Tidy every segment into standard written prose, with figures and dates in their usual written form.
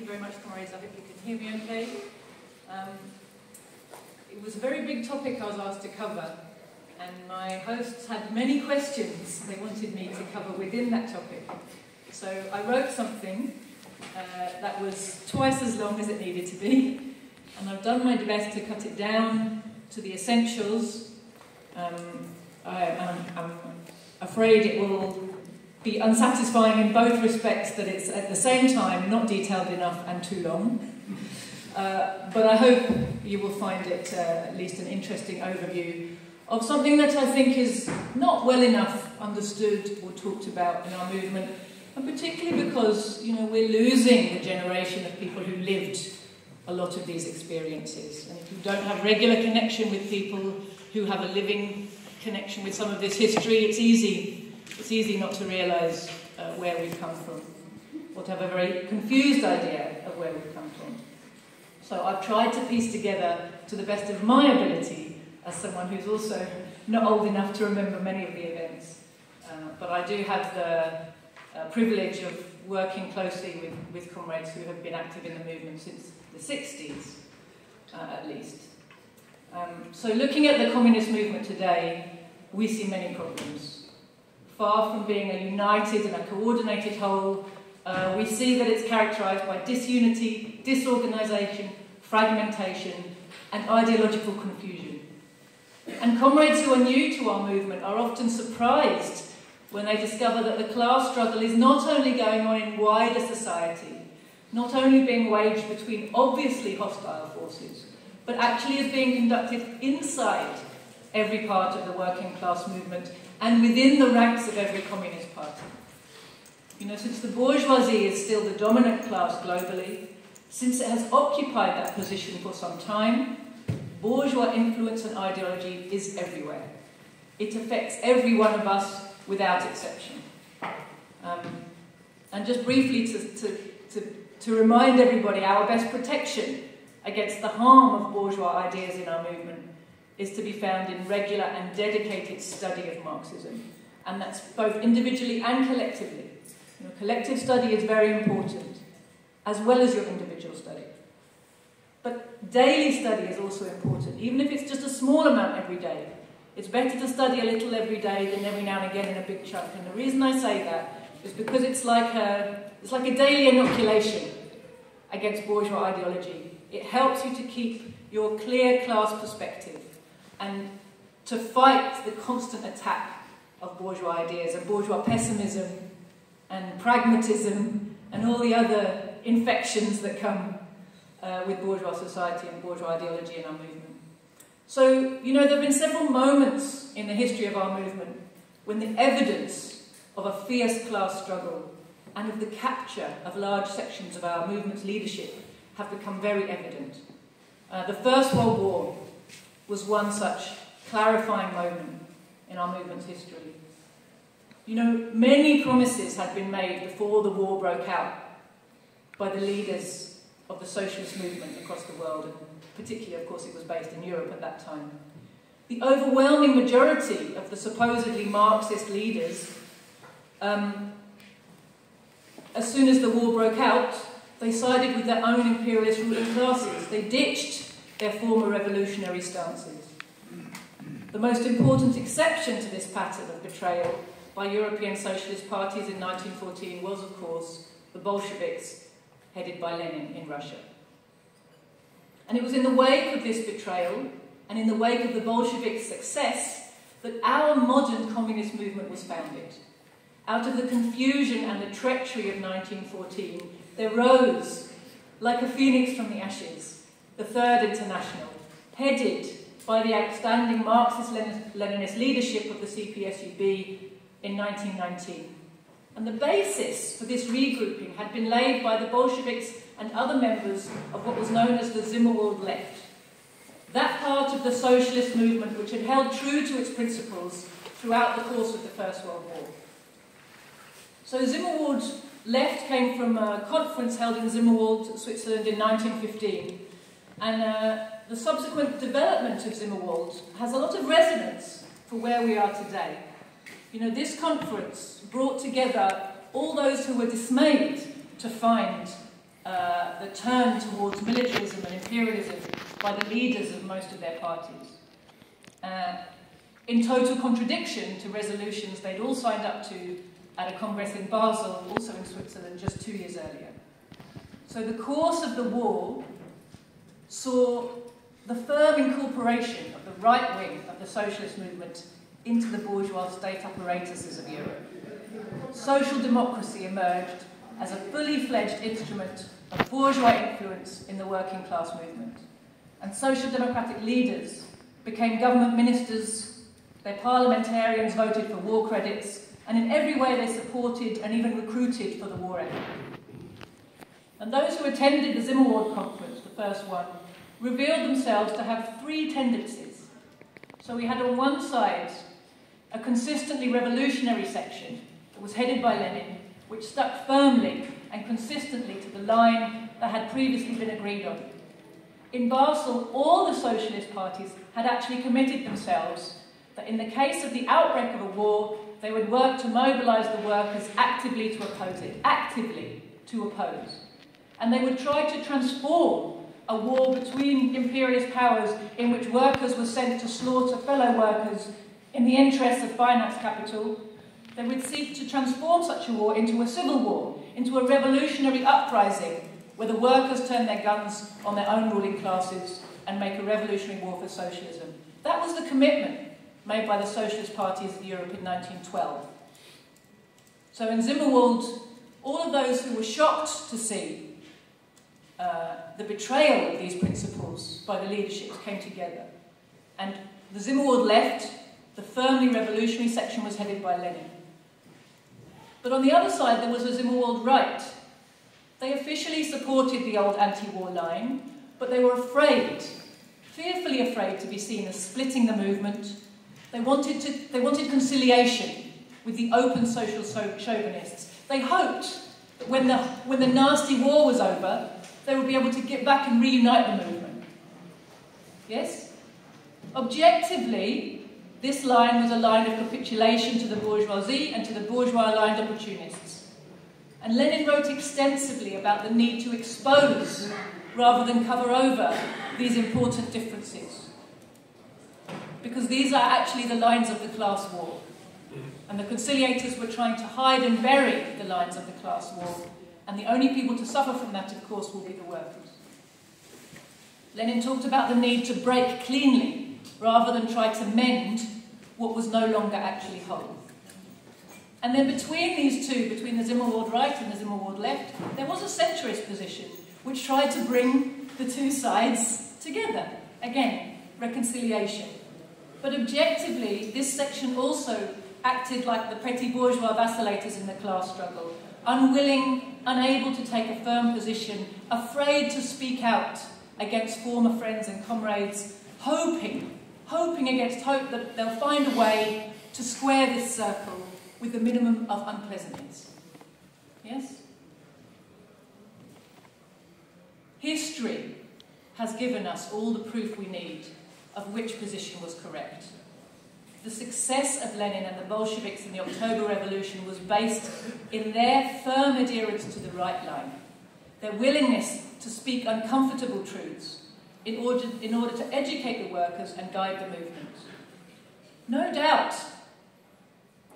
you very much, comrades. I hope you can hear me okay. It was a very big topic I was asked to cover, and my hosts had many questions they wanted me to cover within that topic. So I wrote something that was twice as long as it needed to be, and I've done my best to cut it down to the essentials. I'm afraid it will be unsatisfying in both respects, that it's at the same time not detailed enough and too long. But I hope you will find it at least an interesting overview of something that I think is not well enough understood or talked about in our movement, and particularly because, you know, we're losing a generation of people who lived a lot of these experiences. And if you don't have regular connection with people who have a living connection with some of this history, it's easy not to realise where we've come from, or to have a very confused idea of where we've come from. So I've tried to piece together, to the best of my ability, as someone who's also not old enough to remember many of the events, but I do have the privilege of working closely with comrades who have been active in the movement since the 60s, at least. So looking at the communist movement today, we see many problems. Far from being a united and a coordinated whole, we see that it's characterised by disunity, disorganisation, fragmentation, and ideological confusion. And comrades who are new to our movement are often surprised when they discover that the class struggle is not only going on in wider society, not only being waged between obviously hostile forces, but actually is being conducted inside every part of the working class movement and within the ranks of every communist party. You know, since the bourgeoisie is still the dominant class globally, since it has occupied that position for some time, bourgeois influence and ideology is everywhere. It affects every one of us without exception. And just briefly to remind everybody, our best protection against the harm of bourgeois ideas in our movement is to be found in regular and dedicated study of Marxism. And that's both individually and collectively. You know, collective study is very important, as well as your individual study. But daily study is also important, even if it's just a small amount every day. It's better to study a little every day than every now and again in a big chunk. And the reason I say that is because it's like a daily inoculation against bourgeois ideology. It helps you to keep your clear class perspective and to fight the constant attack of bourgeois ideas and bourgeois pessimism and pragmatism and all the other infections that come with bourgeois society and bourgeois ideology in our movement. So, you know, there have been several moments in the history of our movement when the evidence of a fierce class struggle and of the capture of large sections of our movement's leadership have become very evident. The First World War was one such clarifying moment in our movement's history. You know, many promises had been made before the war broke out by the leaders of the socialist movement across the world, and particularly, of course, it was based in Europe at that time. The overwhelming majority of the supposedly Marxist leaders, as soon as the war broke out, they sided with their own imperialist ruling classes. They ditched their former revolutionary stances. The most important exception to this pattern of betrayal by European socialist parties in 1914 was, of course, the Bolsheviks, headed by Lenin in Russia. And it was in the wake of this betrayal, and in the wake of the Bolsheviks' success, that our modern communist movement was founded. Out of the confusion and the treachery of 1914, there rose, like a phoenix from the ashes, the Third International, headed by the outstanding Marxist-Leninist leadership of the CPSUB in 1919. And the basis for this regrouping had been laid by the Bolsheviks and other members of what was known as the Zimmerwald left. That part of the socialist movement which had held true to its principles throughout the course of the First World War. So Zimmerwald left came from a conference held in Zimmerwald, Switzerland in 1915. And the subsequent development of Zimmerwald has a lot of resonance for where we are today. You know, this conference brought together all those who were dismayed to find the turn towards militarism and imperialism by the leaders of most of their parties, in total contradiction to resolutions they'd all signed up to at a Congress in Basel, also in Switzerland, just 2 years earlier. So the course of the war saw the firm incorporation of the right wing of the socialist movement into the bourgeois state apparatuses of Europe. Social democracy emerged as a fully fledged instrument of bourgeois influence in the working class movement. And social democratic leaders became government ministers, their parliamentarians voted for war credits, and in every way they supported and even recruited for the war effort. And those who attended the Zimmerwald conference, the first one, revealed themselves to have three tendencies. So we had on one side a consistently revolutionary section that was headed by Lenin, which stuck firmly and consistently to the line that had previously been agreed on. In Basel, all the socialist parties had actually committed themselves that in the case of the outbreak of a war, they would work to mobilise the workers actively to oppose it, actively to oppose. And they would try to transform a war between imperialist powers in which workers were sent to slaughter fellow workers in the interests of finance capital. They would seek to transform such a war into a civil war, into a revolutionary uprising, where the workers turn their guns on their own ruling classes and make a revolutionary war for socialism. That was the commitment made by the socialist parties of Europe in 1912. So in Zimmerwald, all of those who were shocked to see the betrayal of these principles by the leaderships came together. And the Zimmerwald left, the firmly revolutionary section was headed by Lenin. But on the other side, there was a Zimmerwald right. They officially supported the old anti-war line, but they were afraid, fearfully afraid, to be seen as splitting the movement. They wanted conciliation with the open social chauvinists. They hoped that when the nasty war was over, they would be able to get back and reunite the movement. Yes? Objectively, this line was a line of capitulation to the bourgeoisie and to the bourgeois-aligned opportunists. And Lenin wrote extensively about the need to expose, rather than cover over, these important differences. Because these are actually the lines of the class war. And the conciliators were trying to hide and bury the lines of the class war. And the only people to suffer from that, of course, will be the workers. Lenin talked about the need to break cleanly, rather than try to mend what was no longer actually whole. And then between these two, between the Zimmerwald right and the Zimmerwald left, there was a centrist position, which tried to bring the two sides together. Again, reconciliation. But objectively, this section also acted like the petty bourgeois vacillators in the class struggle, unwilling, unable to take a firm position, afraid to speak out against former friends and comrades, hoping against hope that they'll find a way to square this circle with the minimum of unpleasantness. Yes? History has given us all the proof we need of which position was correct. The success of Lenin and the Bolsheviks in the October Revolution was based in their firm adherence to the right line, their willingness to speak uncomfortable truths in order to educate the workers and guide the movement. No doubt,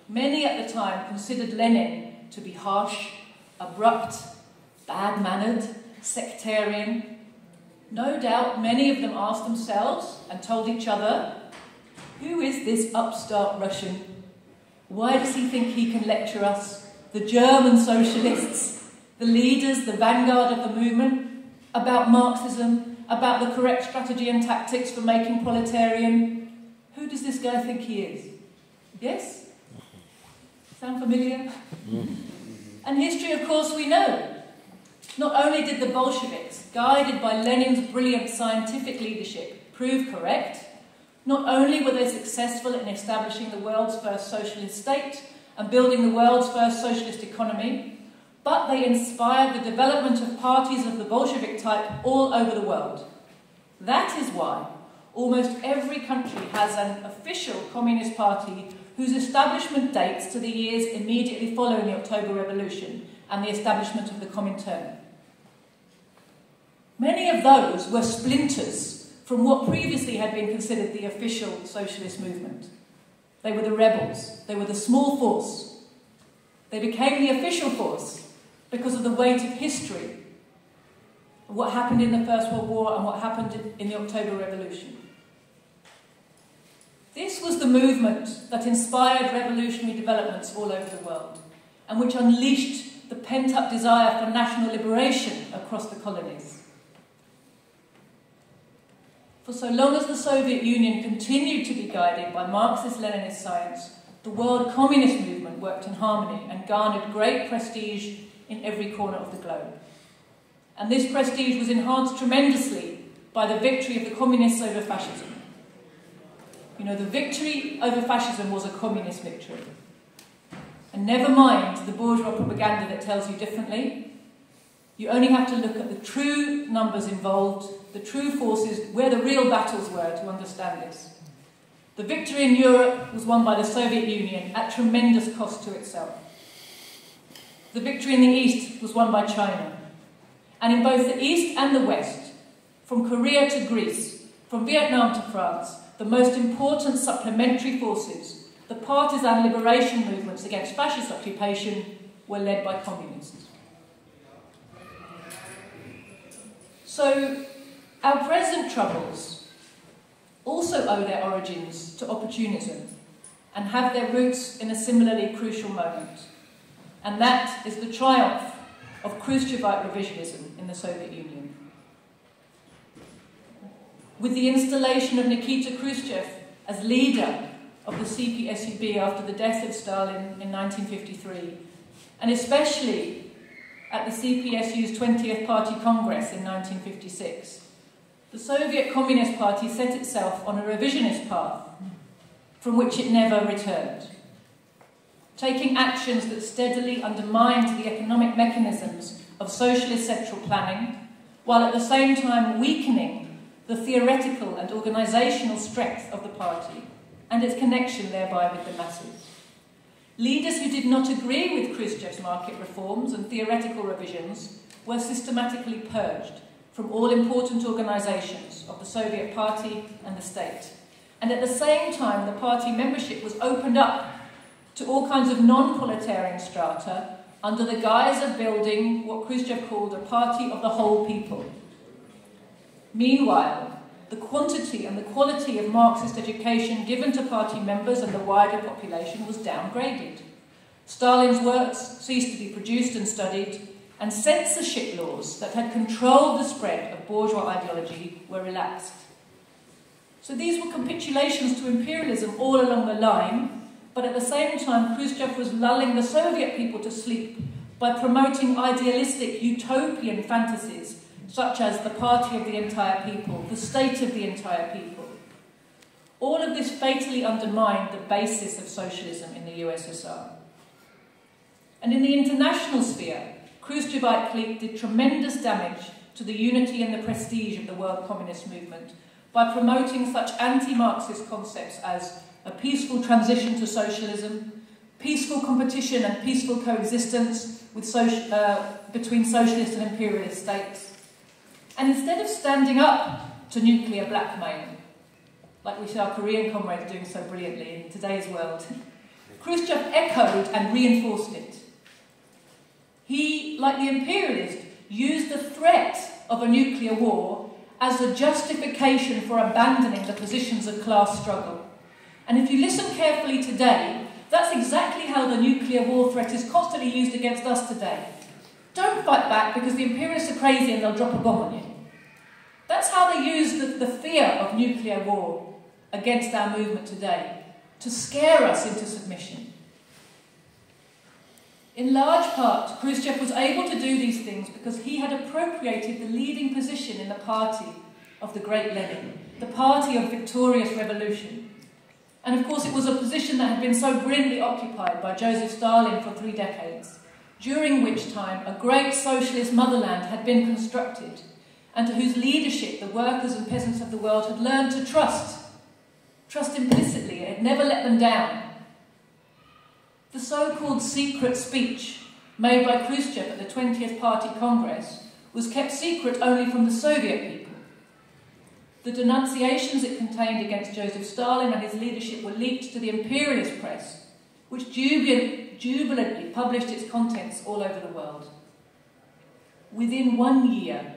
many at the time considered Lenin to be harsh, abrupt, bad-mannered, sectarian. No doubt many of them asked themselves and told each other, who is this upstart Russian? Why does he think he can lecture us, the German socialists, the leaders, the vanguard of the movement, about Marxism, about the correct strategy and tactics for making proletarian? Who does this guy think he is? Yes? Sound familiar? And history, of course, we know. Not only did the Bolsheviks, guided by Lenin's brilliant scientific leadership, prove correct, not only were they successful in establishing the world's first socialist state and building the world's first socialist economy, but they inspired the development of parties of the Bolshevik type all over the world. That is why almost every country has an official communist party whose establishment dates to the years immediately following the October Revolution and the establishment of the Comintern. Many of those were splinters from what previously had been considered the official socialist movement. They were the rebels. They were the small force. They became the official force because of the weight of history, what happened in the First World War and what happened in the October Revolution. This was the movement that inspired revolutionary developments all over the world and which unleashed the pent-up desire for national liberation across the colonies. For so long as the Soviet Union continued to be guided by Marxist-Leninist science, the world communist movement worked in harmony and garnered great prestige in every corner of the globe. And this prestige was enhanced tremendously by the victory of the communists over fascism. You know, the victory over fascism was a communist victory. And never mind the bourgeois propaganda that tells you differently. You only have to look at the true numbers involved, the true forces, where the real battles were to understand this. The victory in Europe was won by the Soviet Union at tremendous cost to itself. The victory in the East was won by China. And in both the East and the West, from Korea to Greece, from Vietnam to France, the most important supplementary forces, the partisan liberation movements against fascist occupation, were led by communists. So, our present troubles also owe their origins to opportunism and have their roots in a similarly crucial moment. And that is the triumph of Khrushchevite revisionism in the Soviet Union. With the installation of Nikita Khrushchev as leader of the CPSUB after the death of Stalin in 1953, and especially at the CPSU's 20th Party Congress in 1956, the Soviet Communist Party set itself on a revisionist path from which it never returned, taking actions that steadily undermined the economic mechanisms of socialist central planning, while at the same time weakening the theoretical and organisational strength of the party and its connection thereby with the masses. Leaders who did not agree with Khrushchev's market reforms and theoretical revisions were systematically purged from all important organisations of the Soviet Party and the state. And at the same time, the party membership was opened up to all kinds of non-proletarian strata under the guise of building what Khrushchev called a party of the whole people. Meanwhile, the quantity and the quality of Marxist education given to party members and the wider population was downgraded. Stalin's works ceased to be produced and studied, and censorship laws that had controlled the spread of bourgeois ideology were relaxed. So these were capitulations to imperialism all along the line, but at the same time Khrushchev was lulling the Soviet people to sleep by promoting idealistic utopian fantasies such as the party of the entire people, the state of the entire people. All of this fatally undermined the basis of socialism in the USSR. And in the international sphere, Khrushchevite clique did tremendous damage to the unity and the prestige of the world communist movement by promoting such anti-Marxist concepts as a peaceful transition to socialism, peaceful competition and peaceful coexistence with between socialist and imperialist states. And instead of standing up to nuclear blackmail, like we see our Korean comrades doing so brilliantly in today's world, Khrushchev echoed and reinforced it. He, like the imperialist, used the threat of a nuclear war as a justification for abandoning the positions of class struggle. And if you listen carefully today, that's exactly how the nuclear war threat is constantly used against us today. Don't fight back because the imperialists are crazy and they'll drop a bomb on you. That's how they use the fear of nuclear war against our movement today, to scare us into submission. In large part, Khrushchev was able to do these things because he had appropriated the leading position in the party of the great Lenin, the party of victorious revolution. And of course it was a position that had been so brilliantly occupied by Joseph Stalin for 3 decades, during which time a great socialist motherland had been constructed, and to whose leadership the workers and peasants of the world had learned to trust implicitly. It had never let them down. The so-called secret speech made by Khrushchev at the 20th Party Congress was kept secret only from the Soviet people. The denunciations it contained against Joseph Stalin and his leadership were leaked to the imperialist press, which jubilantly published its contents all over the world. Within 1 year,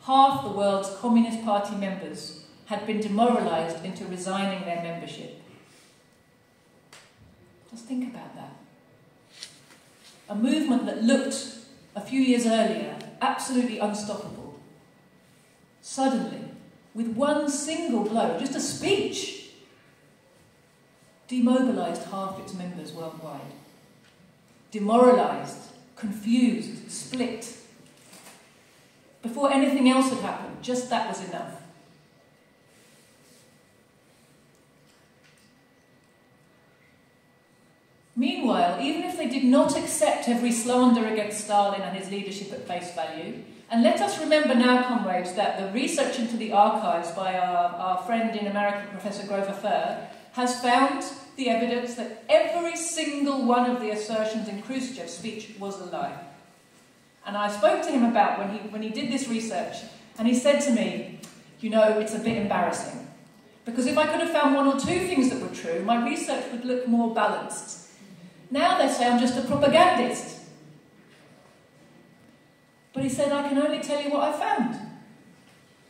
half the world's Communist Party members had been demoralised into resigning their membership. Just think about that. A movement that looked, a few years earlier, absolutely unstoppable. Suddenly, with one single blow, just a speech, demobilised half its members worldwide. Demoralised, confused, split. Before anything else had happened, just that was enough. Meanwhile, even if they did not accept every slander against Stalin and his leadership at face value, and let us remember now, comrades, that the research into the archives by our friend in America, Professor Grover Furr, has found the evidence that every single one of the assertions in Khrushchev's speech was a lie. And I spoke to him about when he did this research, and he said to me, you know, it's a bit embarrassing, because if I could have found one or two things that were true, my research would look more balanced. Now they say I'm just a propagandist. But he said, I can only tell you what I found.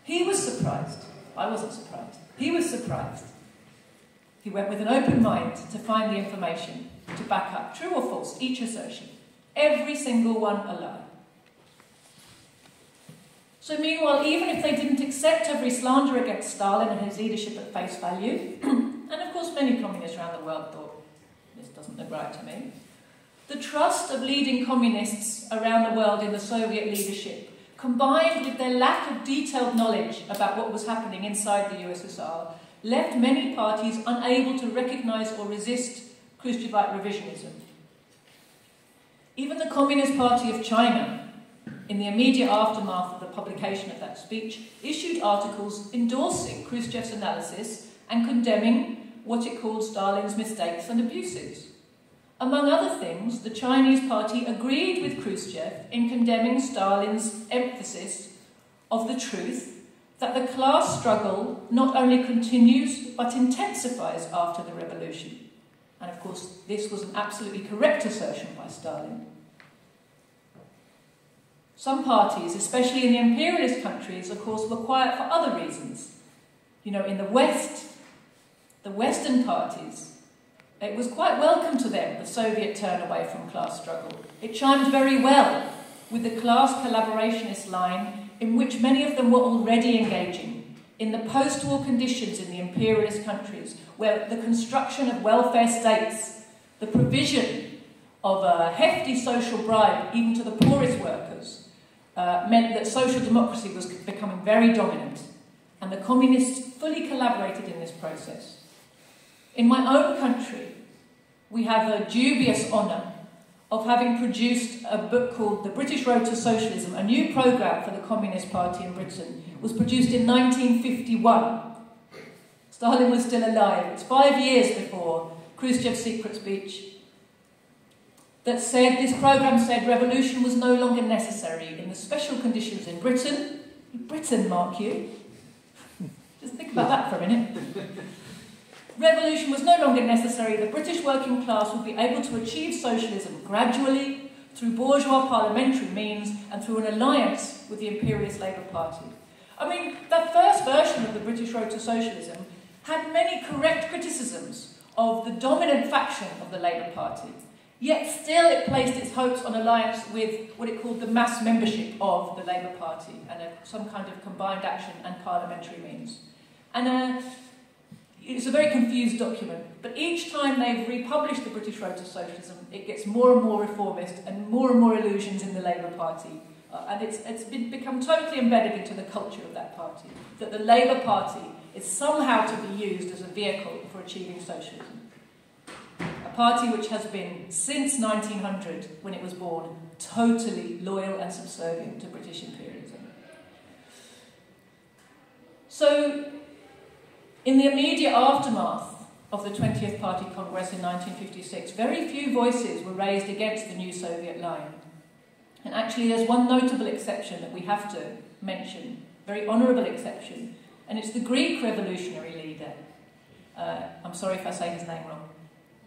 He was surprised. I wasn't surprised. He was surprised. He went with an open mind to find the information to back up, true or false, each assertion. Every single one a lie. So meanwhile, even if they didn't accept every slander against Stalin and his leadership at face value, and of course many communists around the world thought, this doesn't look right to me, the trust of leading communists around the world in the Soviet leadership, combined with their lack of detailed knowledge about what was happening inside the USSR, left many parties unable to recognise or resist Khrushchevite revisionism. Even the Communist Party of China, in the immediate aftermath of the publication of that speech, issued articles endorsing Khrushchev's analysis and condemning what it called Stalin's mistakes and abuses. Among other things, the Chinese party agreed with Khrushchev in condemning Stalin's emphasis of the truth that the class struggle not only continues but intensifies after the revolution. And of course, this was an absolutely correct assertion by Stalin. Some parties, especially in the imperialist countries, of course, were quiet for other reasons. You know, in the West, the Western parties, it was quite welcome to them, the Soviet turn away from class struggle. It chimed very well with the class collaborationist line in which many of them were already engaging in the post-war conditions in the imperialist countries, where the construction of welfare states, the provision of a hefty social bribe even to the poorest workers, meant that social democracy was becoming very dominant, and the communists fully collaborated in this process. In my own country, we have a dubious honour of having produced a book called The British Road to Socialism, a new programme for the Communist Party in Britain. It was produced in 1951. Stalin was still alive. It's 5 years before Khrushchev's secret speech. That said, this programme said revolution was no longer necessary in the special conditions in Britain. Britain, mark you. Just think about that for a minute. Revolution was no longer necessary. The British working class would be able to achieve socialism gradually through bourgeois parliamentary means and through an alliance with the imperialist Labour Party. I mean, that first version of the British Road to Socialism had many correct criticisms of the dominant faction of the Labour Party, yet still it placed its hopes on alliance with what it called the mass membership of the Labour Party and some kind of combined action and parliamentary means. And it's a very confused document, but each time they've republished the British Road to Socialism, it gets more and more reformist and more illusions in the Labour Party. And it's become totally embedded into the culture of that party, that the Labour Party is somehow to be used as a vehicle for achieving socialism. A party which has been, since 1900, when it was born, totally loyal and subservient to British imperialism. So, in the immediate aftermath of the 20th Party Congress in 1956, very few voices were raised against the new Soviet line. And actually there's one notable exception that we have to mention, very honourable exception, and it's the Greek revolutionary leader. I'm sorry if I say his name wrong.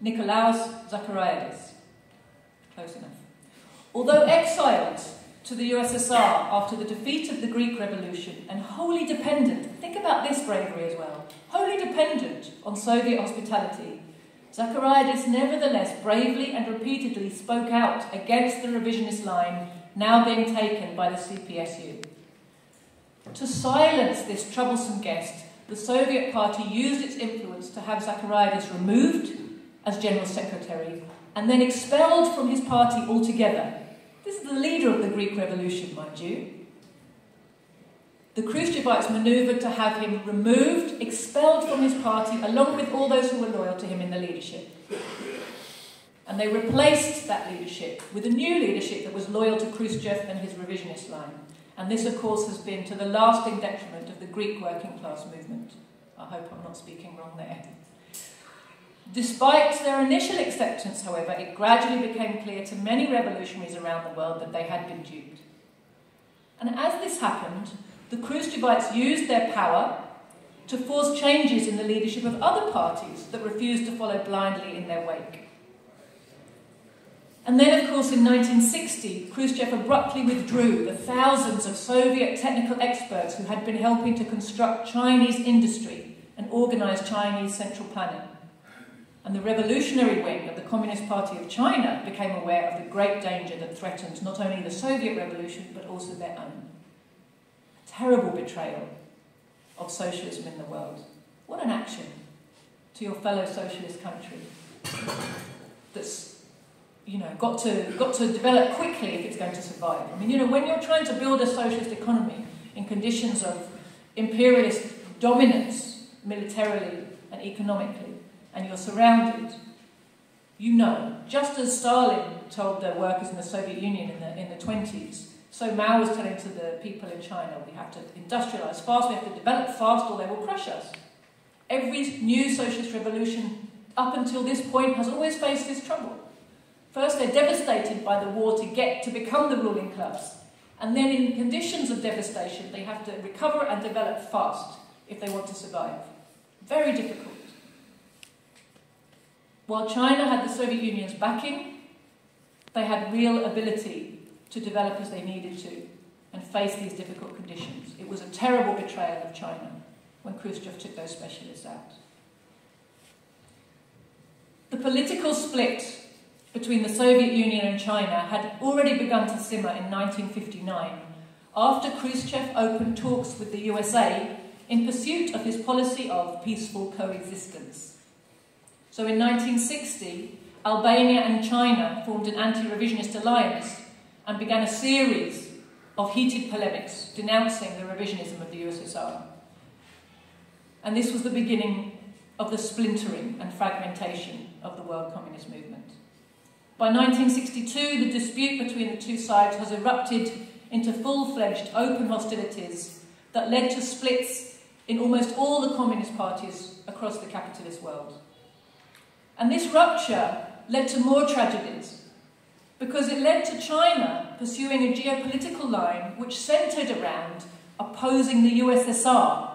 Nikolaos Zachariadis. Close enough. Although exiled to the USSR after the defeat of the Greek Revolution and wholly dependent, think about this bravery as well, wholly dependent on Soviet hospitality, Zachariadis nevertheless bravely and repeatedly spoke out against the revisionist line now being taken by the CPSU. To silence this troublesome guest, the Soviet Party used its influence to have Zachariadis removed as General Secretary and then expelled from his party altogether. This is the leader of the Greek Revolution, mind you. The Khrushchevites manoeuvred to have him removed, expelled from his party, along with all those who were loyal to him in the leadership. And they replaced that leadership with a new leadership that was loyal to Khrushchev and his revisionist line. And this, of course, has been to the lasting detriment of the Greek working class movement. I hope I'm not speaking wrong there. Despite their initial acceptance, however, it gradually became clear to many revolutionaries around the world that they had been duped. And as this happened, the Khrushchevites used their power to force changes in the leadership of other parties that refused to follow blindly in their wake. And then, of course, in 1960, Khrushchev abruptly withdrew the thousands of Soviet technical experts who had been helping to construct Chinese industry and organise Chinese central planning. And the revolutionary wing of the Communist Party of China became aware of the great danger that threatened not only the Soviet revolution, but also their own. A terrible betrayal of socialism in the world. What an action to your fellow socialist country that's, got to develop quickly if it's going to survive. I mean, when you're trying to build a socialist economy in conditions of imperialist dominance militarily and economically, and you're surrounded, just as Stalin told the workers in the Soviet Union in the 20s, so Mao was telling to the people in China, we have to industrialise fast, we have to develop fast or they will crush us. Every new socialist revolution up until this point has always faced this trouble. First, they're devastated by the war to become the ruling class, and then in conditions of devastation, they have to recover and develop fast if they want to survive. Very difficult. While China had the Soviet Union's backing, they had real ability to develop as they needed to and face these difficult conditions. It was a terrible betrayal of China when Khrushchev took those specialists out. The political split between the Soviet Union and China had already begun to simmer in 1959 after Khrushchev opened talks with the USA in pursuit of his policy of peaceful coexistence. So in 1960, Albania and China formed an anti-revisionist alliance and began a series of heated polemics denouncing the revisionism of the USSR. And this was the beginning of the splintering and fragmentation of the world communist movement. By 1962, the dispute between the two sides has erupted into full-fledged open hostilities that led to splits in almost all the communist parties across the capitalist world. And this rupture led to more tragedies, because it led to China pursuing a geopolitical line which centred around opposing the USSR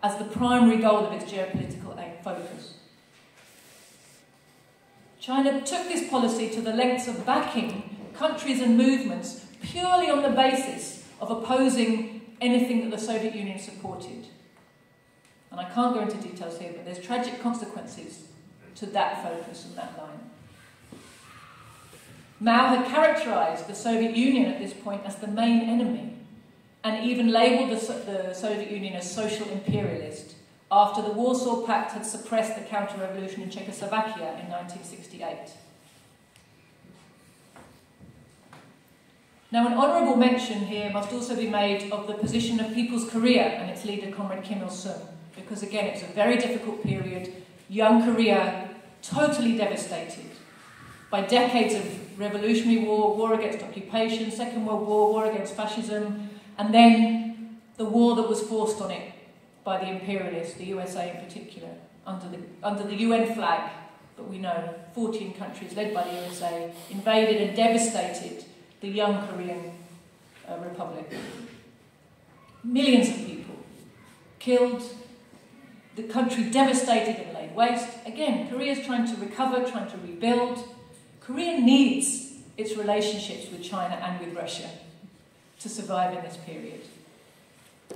as the primary goal of its geopolitical focus. China took this policy to the lengths of backing countries and movements purely on the basis of opposing anything that the Soviet Union supported. And I can't go into details here, but there's tragic consequences to that focus and that line. Mao had characterised the Soviet Union at this point as the main enemy, and even labelled the Soviet Union as social imperialist after the Warsaw Pact had suppressed the counter-revolution in Czechoslovakia in 1968. Now, an honourable mention here must also be made of the position of People's Korea and its leader, Comrade Kim Il-sung, because again, it's a very difficult period. Young Korea, totally devastated by decades of revolutionary war, war against occupation, Second World War, war against fascism, and then the war that was forced on it by the imperialists, the USA in particular, under the UN flag. But we know 14 countries led by the USA invaded and devastated the young Korean Republic. Millions of people killed, the country devastated and laid waste. Again, Korea is trying to recover, trying to rebuild. Korea needs its relationships with China and with Russia to survive in this period.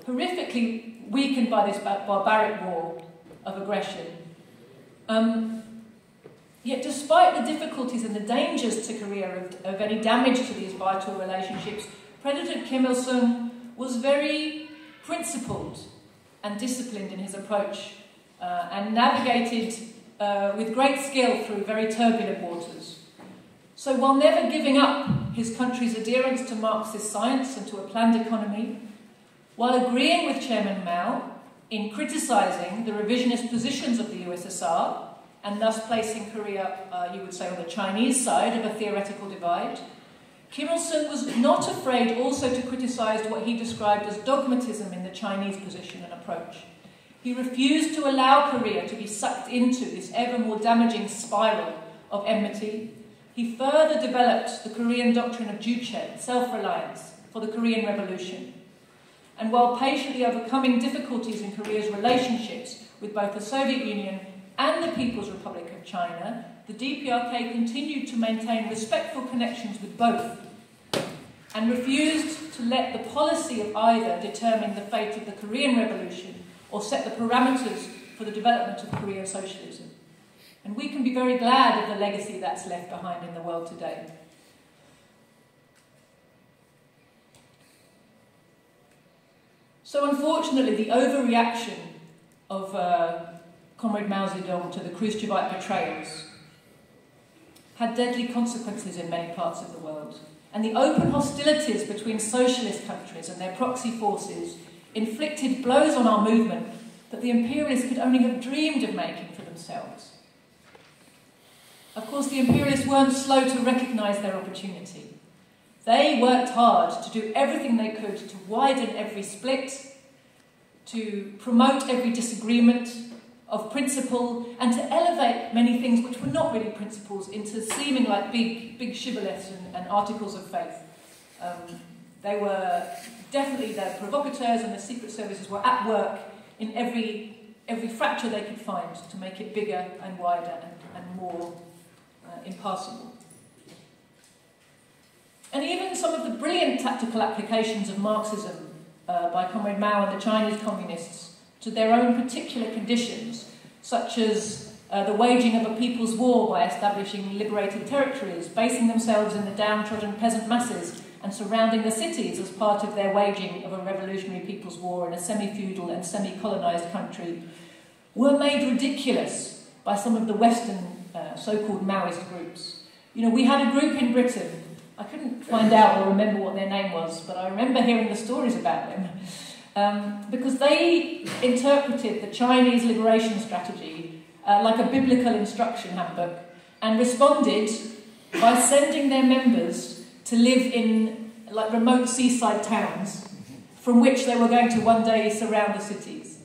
Horrifically weakened by this barbaric war of aggression. Yet despite the difficulties and the dangers to Korea of any damage to these vital relationships, President Kim Il-sung was very principled and disciplined in his approach and navigated with great skill through very turbulent waters. So while never giving up his country's adherence to Marxist science and to a planned economy, while agreeing with Chairman Mao in criticising the revisionist positions of the USSR and thus placing Korea, you would say, on the Chinese side of a theoretical divide, Kim Il-sung was not afraid also to criticise what he described as dogmatism in the Chinese position and approach. He refused to allow Korea to be sucked into this ever more damaging spiral of enmity. He further developed the Korean doctrine of juche, self-reliance, for the Korean Revolution. And while patiently overcoming difficulties in Korea's relationships with both the Soviet Union and the People's Republic of China, the DPRK continued to maintain respectful connections with both and refused to let the policy of either determine the fate of the Korean Revolution or set the parameters for the development of Korean socialism. And we can be very glad of the legacy that's left behind in the world today. So unfortunately, the overreaction of Comrade Mao Zedong to the Khrushchevite betrayals had deadly consequences in many parts of the world. And the open hostilities between socialist countries and their proxy forces inflicted blows on our movement that the imperialists could only have dreamed of making for themselves. Of course, the imperialists weren't slow to recognise their opportunity. They worked hard to do everything they could to widen every split, to promote every disagreement of principle, and to elevate many things which were not really principles into seeming like big shibboleths and articles of faith. They were definitely, the provocateurs and the secret services were at work in every fracture they could find to make it bigger and wider and more impassable. And even some of the brilliant tactical applications of Marxism by Comrade Mao and the Chinese communists to their own particular conditions, such as the waging of a people's war by establishing liberated territories, basing themselves in the downtrodden peasant masses and surrounding the cities as part of their waging of a revolutionary people's war in a semi-feudal and semi-colonised country, were made ridiculous by some of the Western so-called Maoist groups. You know, we had a group in Britain, I couldn't find out or remember what their name was, but I remember hearing the stories about them, because they interpreted the Chinese liberation strategy like a biblical instruction handbook and responded by sending their members to live in like remote seaside towns from which they were going to one day surround the cities.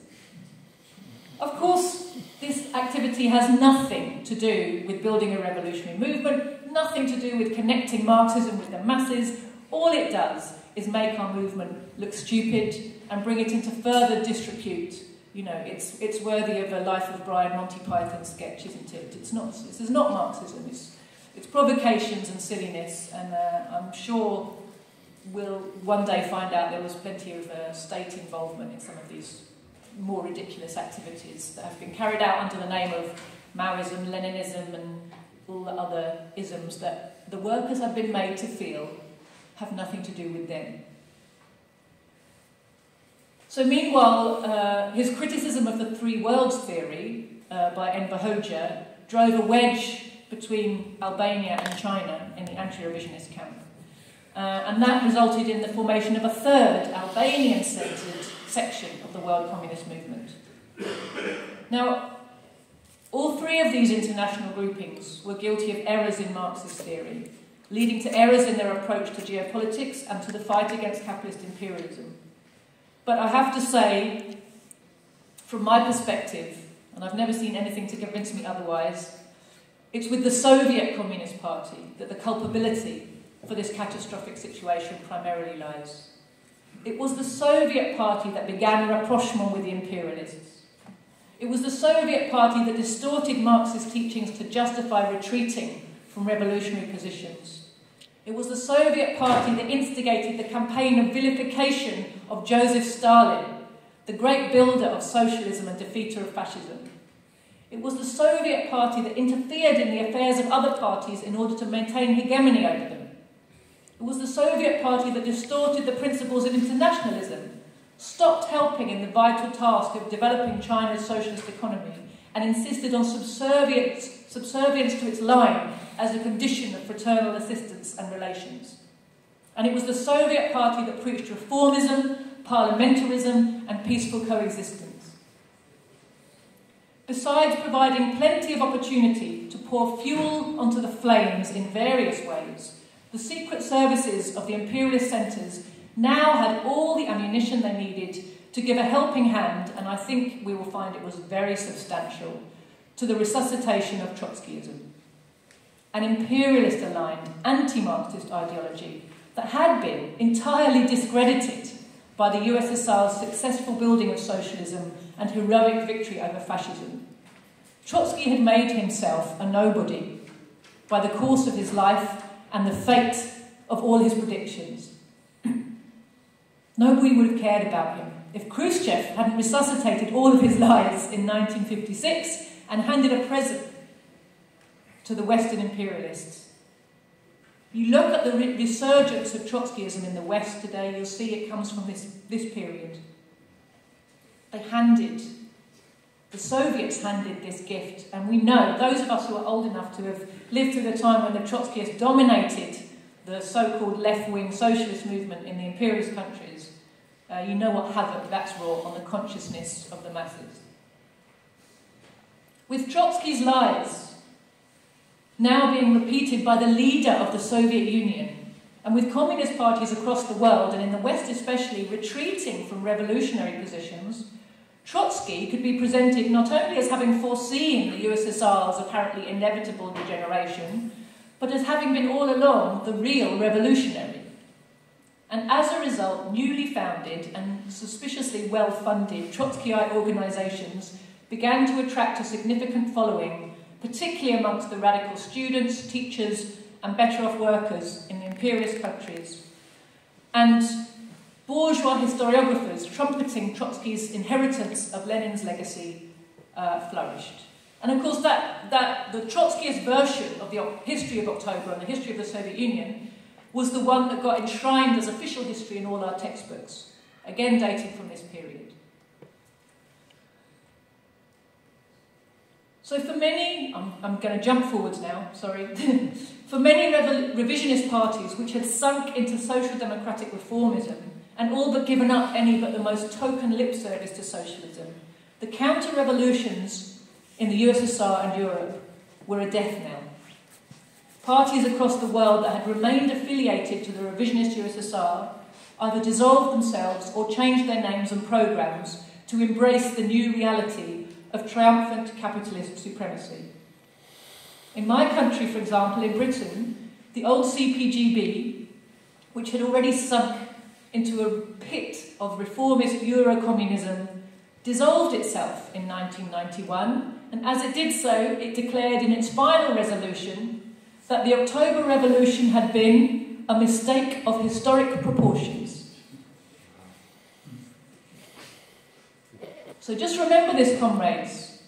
Of course, this activity has nothing to do with building a revolutionary movement, nothing to do with connecting Marxism with the masses. All it does is make our movement look stupid and bring it into further disrepute. You know, it's worthy of a Life of Brian Monty Python sketch, isn't it? This is not Marxism. It's provocations and silliness, and I'm sure we'll one day find out there was plenty of state involvement in some of these more ridiculous activities that have been carried out under the name of Maoism, Leninism, and all the other isms that the workers have been made to feel have nothing to do with them. So meanwhile, his criticism of the three worlds theory by Enver Hoxha drove a wedge between Albania and China in the anti-revisionist camp. And that resulted in the formation of a third Albanian-centred section of the world communist movement. Now, all three of these international groupings were guilty of errors in Marxist theory, leading to errors in their approach to geopolitics and to the fight against capitalist imperialism. But I have to say, from my perspective, and I've never seen anything to convince me otherwise, it's with the Soviet Communist Party that the culpability for this catastrophic situation primarily lies. It was the Soviet Party that began rapprochement with the imperialists. It was the Soviet Party that distorted Marxist teachings to justify retreating from revolutionary positions. It was the Soviet Party that instigated the campaign of vilification of Joseph Stalin, the great builder of socialism and defeater of fascism. It was the Soviet Party that interfered in the affairs of other parties in order to maintain hegemony over them. It was the Soviet Party that distorted the principles of internationalism, stopped helping in the vital task of developing China's socialist economy, and insisted on subservience to its line as a condition of fraternal assistance and relations. And it was the Soviet Party that preached reformism, parliamentarism, and peaceful coexistence. Besides providing plenty of opportunity to pour fuel onto the flames in various ways, the secret services of the imperialist centres now had all the ammunition they needed to give a helping hand, and I think we will find it was very substantial, to the resuscitation of Trotskyism, an imperialist-aligned, anti-Marxist ideology that had been entirely discredited by the USSR's successful building of socialism and heroic victory over fascism. Trotsky had made himself a nobody by the course of his life and the fate of all his predictions. Nobody would have cared about him if Khrushchev hadn't resuscitated all of his lies in 1956 and handed a present to the Western imperialists. You look at the resurgence of Trotskyism in the West today, you'll see it comes from this period. The Soviets handed this gift, and we know, those of us who are old enough to have lived through the time when the Trotskyists dominated the so-called left-wing socialist movement in the imperialist countries, you know what havoc that's wrought on the consciousness of the masses. With Trotsky's lies now being repeated by the leader of the Soviet Union, and with communist parties across the world, and in the West especially, retreating from revolutionary positions, Trotsky could be presented not only as having foreseen the USSR's apparently inevitable degeneration, but as having been all along the real revolutionary. And as a result, newly founded and suspiciously well-funded Trotskyite organisations began to attract a significant following, particularly amongst the radical students, teachers, and better-off workers in the imperialist countries. And bourgeois historiographers trumpeting Trotsky's inheritance of Lenin's legacy flourished. And of course, the Trotskyist version of the history of October and the history of the Soviet Union was the one that got enshrined as official history in all our textbooks, again dating from this period. So for many, I'm going to jump forwards now, sorry. For many revisionist parties which had sunk into social democratic reformism and all but given up any but the most token lip service to socialism, the counter-revolutions in the USSR and Europe were a death knell. Parties across the world that had remained affiliated to the revisionist USSR either dissolved themselves or changed their names and programmes to embrace the new reality of triumphant capitalist supremacy. In my country, for example, in Britain, the old CPGB, which had already sunk into a pit of reformist Eurocommunism, dissolved itself in 1991, and as it did so, it declared in its final resolution that the October Revolution had been a mistake of historic proportions. So just remember this, comrades.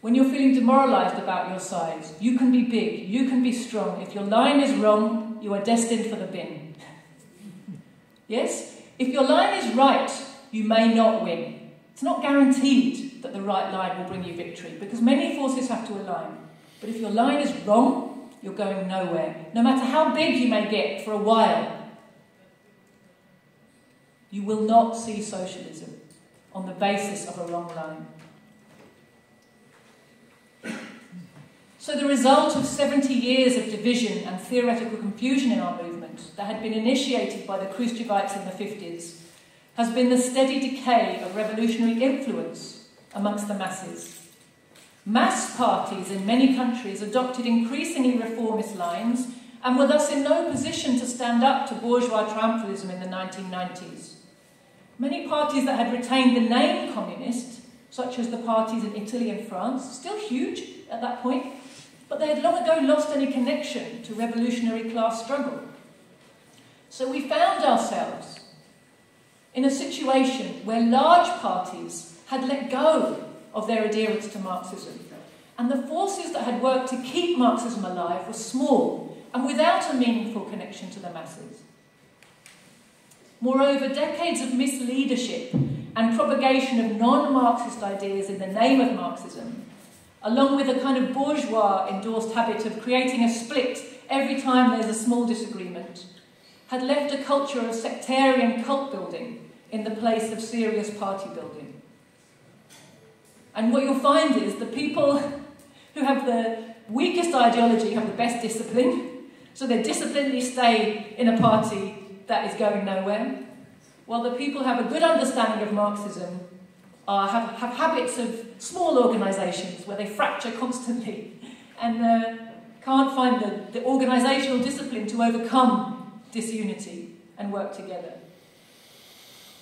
When you're feeling demoralised about your size, you can be big, you can be strong. If your line is wrong, you are destined for the bin. Yes? If your line is right, you may not win. It's not guaranteed that the right line will bring you victory, because many forces have to align. But if your line is wrong, you're going nowhere. No matter how big you may get for a while, you will not see socialism on the basis of a wrong line. So the result of 70 years of division and theoretical confusion in our movement that had been initiated by the Khrushchevites in the 50s has been the steady decay of revolutionary influence amongst the masses. Mass parties in many countries adopted increasingly reformist lines and were thus in no position to stand up to bourgeois triumphalism in the 1990s. Many parties that had retained the name communist, such as the parties in Italy and France, still huge at that point, but they had long ago lost any connection to revolutionary class struggle. So we found ourselves in a situation where large parties had let go of their adherence to Marxism, and the forces that had worked to keep Marxism alive were small and without a meaningful connection to the masses. Moreover, decades of misleadership and propagation of non-Marxist ideas in the name of Marxism, along with a kind of bourgeois-endorsed habit of creating a split every time there's a small disagreement, had left a culture of sectarian cult building in the place of serious party building. And what you'll find is the people who have the weakest ideology have the best discipline, so they disciplinedly stay in a party that is going nowhere, while the people who have a good understanding of Marxism have habits of small organisations where they fracture constantly and can't find the organisational discipline to overcome disunity and work together.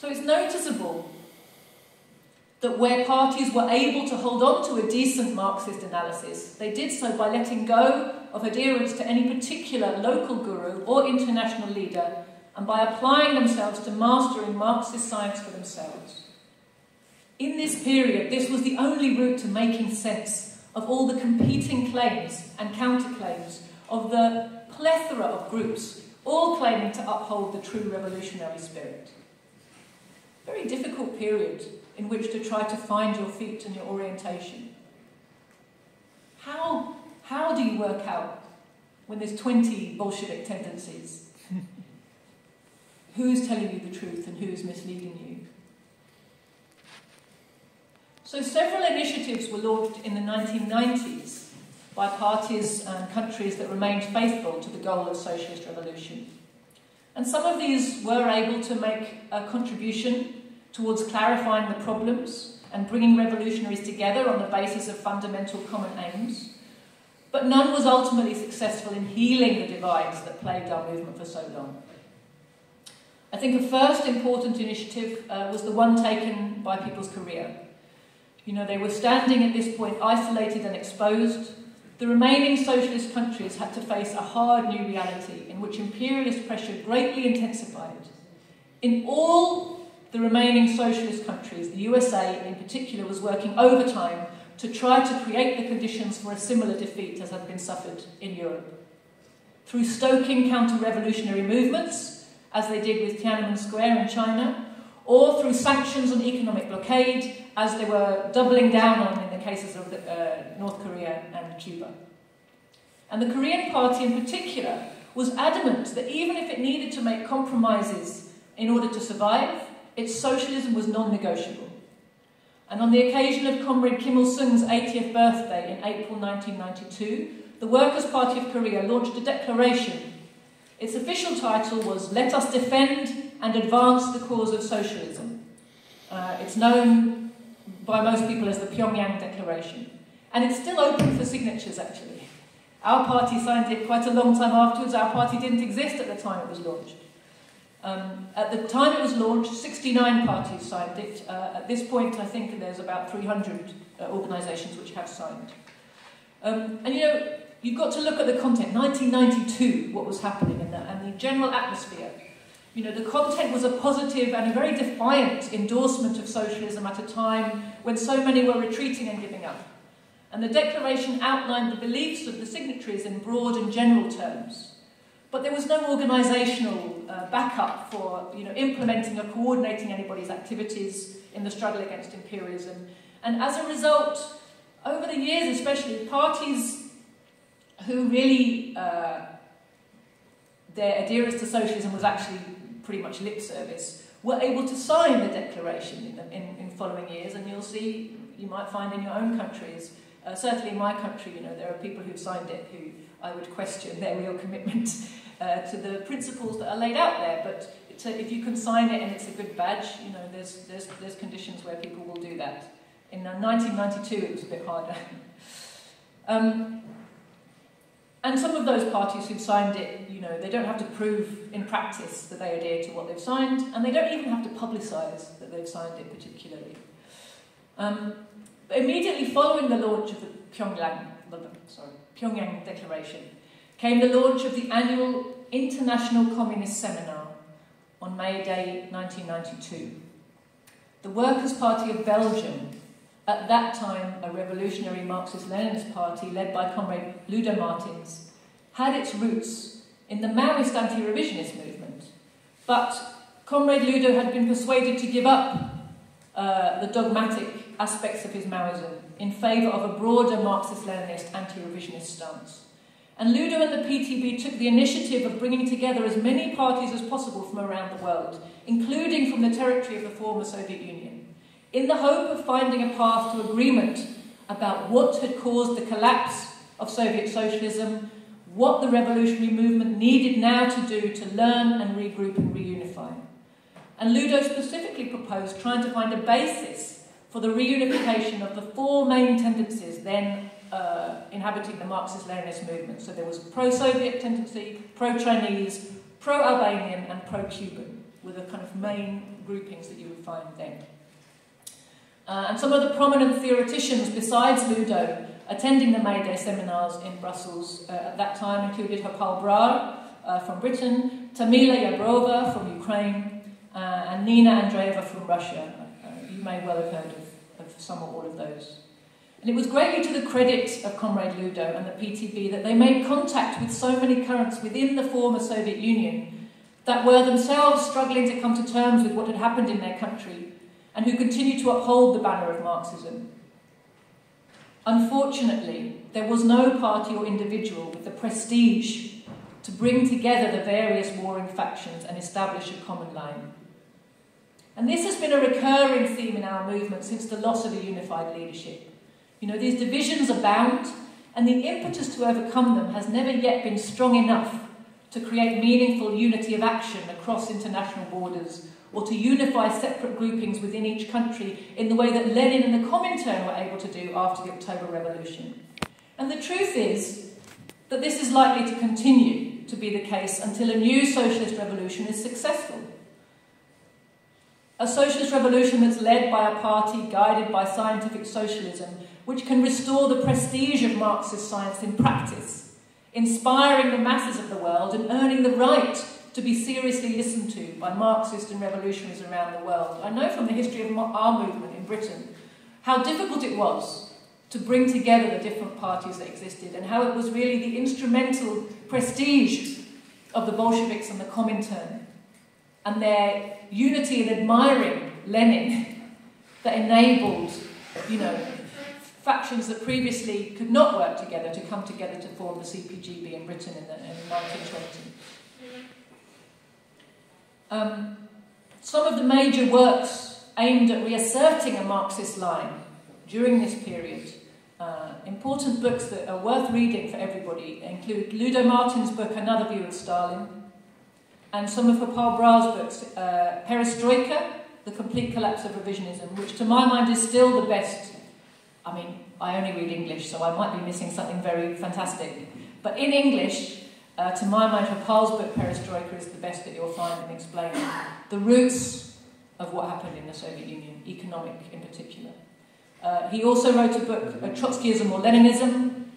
So it's noticeable that where parties were able to hold on to a decent Marxist analysis, they did so by letting go of adherence to any particular local guru or international leader and by applying themselves to mastering Marxist science for themselves. In this period, this was the only route to making sense of all the competing claims and counterclaims of the plethora of groups, all claiming to uphold the true revolutionary spirit. Very difficult period in which to try to find your feet and your orientation. How do you work out when there's 20 Bolshevik tendencies? Who's telling you the truth and who's misleading you? So several initiatives were launched in the 1990s by parties and countries that remained faithful to the goal of socialist revolution. And some of these were able to make a contribution towards clarifying the problems and bringing revolutionaries together on the basis of fundamental common aims. But none was ultimately successful in healing the divides that plagued our movement for so long. I think a first important initiative was the one taken by People's Korea. You know, they were standing at this point isolated and exposed. The remaining socialist countries had to face a hard new reality in which imperialist pressure greatly intensified. In all the remaining socialist countries, the USA in particular was working overtime to try to create the conditions for a similar defeat as had been suffered in Europe. Through stoking counter-revolutionary movements, as they did with Tiananmen Square in China, or through sanctions and economic blockade, as they were doubling down on in the cases of North Korea and Cuba. And the Korean Party in particular was adamant that even if it needed to make compromises in order to survive, its socialism was non-negotiable. And on the occasion of Comrade Kim Il-sung's 80th birthday in April 1992, the Workers' Party of Korea launched a declaration. Its official title was "Let us defend and advance the cause of socialism." It's known by most people as the Pyongyang Declaration. And it's still open for signatures, actually. Our party signed it quite a long time afterwards. Our party didn't exist at the time it was launched. At the time it was launched, 69 parties signed it. At this point, I think there's about 300 organisations which have signed. And you know, you've got to look at the content. 1992, what was happening in that, and the general atmosphere. You know, the content was a positive and a very defiant endorsement of socialism at a time when so many were retreating and giving up. And the declaration outlined the beliefs of the signatories in broad and general terms. But there was no organisational backup for, you know, implementing or coordinating anybody's activities in the struggle against imperialism. And as a result, over the years especially, parties who really, their adherence to socialism was actually pretty much lip service, were able to sign the declaration in following years. And you'll see, you might find in your own countries, certainly in my country, you know, there are people who've signed it who I would question their real commitment to the principles that are laid out there. But if you can sign it and it's a good badge, you know, there's conditions where people will do that. In 1992, it was a bit harder. And some of those parties who've signed it, you know, they don't have to prove in practice that they adhere to what they've signed, and they don't even have to publicise that they've signed it particularly. Immediately following the launch of the Pyongyang Declaration came the launch of the annual International Communist Seminar on May Day 1992. The Workers' Party of Belgium, at that time a revolutionary Marxist-Leninist party led by Comrade Ludo Martins, had its roots in the Maoist anti-revisionist movement. But Comrade Ludo had been persuaded to give up the dogmatic aspects of his Maoism in favour of a broader Marxist-Leninist anti-revisionist stance. And Ludo and the PTB took the initiative of bringing together as many parties as possible from around the world, including from the territory of the former Soviet Union, in the hope of finding a path to agreement about what had caused the collapse of Soviet socialism, what the revolutionary movement needed now to do to learn and regroup and reunify. And Ludo specifically proposed trying to find a basis for the reunification of the four main tendencies then inhabiting the Marxist-Leninist movement. So there was pro-Soviet tendency, pro-Chinese, pro-Albanian and pro-Cuban were the kind of main groupings that you would find then. And some of the prominent theoreticians besides Ludo attending the May Day seminars in Brussels at that time included Joti Brar from Britain, Tamila Yabrova from Ukraine, and Nina Andreeva from Russia. You may well have heard of some or all of those. And it was greatly to the credit of Comrade Ludo and the PTB that they made contact with so many currents within the former Soviet Union that were themselves struggling to come to terms with what had happened in their country and who continued to uphold the banner of Marxism. Unfortunately, there was no party or individual with the prestige to bring together the various warring factions and establish a common line. And this has been a recurring theme in our movement since the loss of a unified leadership. You know, these divisions abound, and the impetus to overcome them has never yet been strong enough to create meaningful unity of action across international borders, or to unify separate groupings within each country in the way that Lenin and the Comintern were able to do after the October Revolution. And the truth is that this is likely to continue to be the case until a new socialist revolution is successful. A socialist revolution that's led by a party guided by scientific socialism, which can restore the prestige of Marxist science in practice, inspiring the masses of the world and earning the right to be seriously listened to by Marxists and revolutionaries around the world. I know from the history of our movement in Britain how difficult it was to bring together the different parties that existed, and how it was really the instrumental prestige of the Bolsheviks and the Comintern and their unity in admiring Lenin that enabled, you know, factions that previously could not work together to come together to form the CPGB in Britain in 1920. Some of the major works aimed at reasserting a Marxist line during this period, important books that are worth reading for everybody, include Ludo Martin's book Another View of Stalin, and some of Joti Brar's books, Perestroika, The Complete Collapse of Revisionism, which to my mind is still the best. I mean, I only read English, so I might be missing something very fantastic. But in English, to my mind, Joti Brar's book Perestroika is the best that you'll find in explaining the roots of what happened in the Soviet Union, economic in particular. He also wrote a book, Trotskyism or Leninism,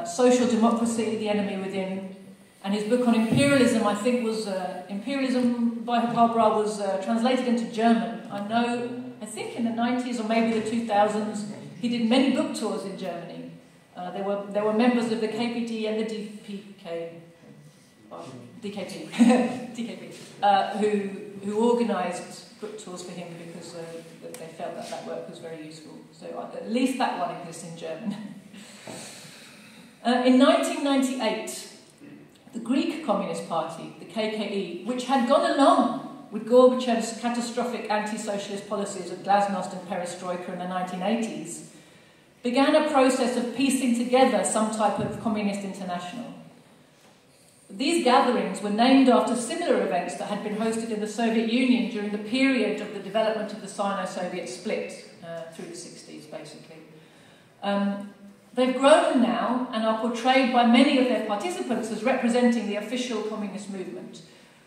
Social Democracy, The Enemy Within, and his book on imperialism, I think, was Imperialism by Joti Brar was translated into German. I think in the 90s or maybe the 2000s, he did many book tours in Germany. There were members of the KPD and the DKP, who organised book tours for him because they felt that work was very useful. So at least that one exists in German. In 1998, the Greek Communist Party, the KKE, which had gone along with Gorbachev's catastrophic anti-socialist policies of glasnost and perestroika in the 1980s, began a process of piecing together some type of communist international. These gatherings were named after similar events that had been hosted in the Soviet Union during the period of the development of the Sino-Soviet split through the 60s, basically. They've grown now and are portrayed by many of their participants as representing the official communist movement.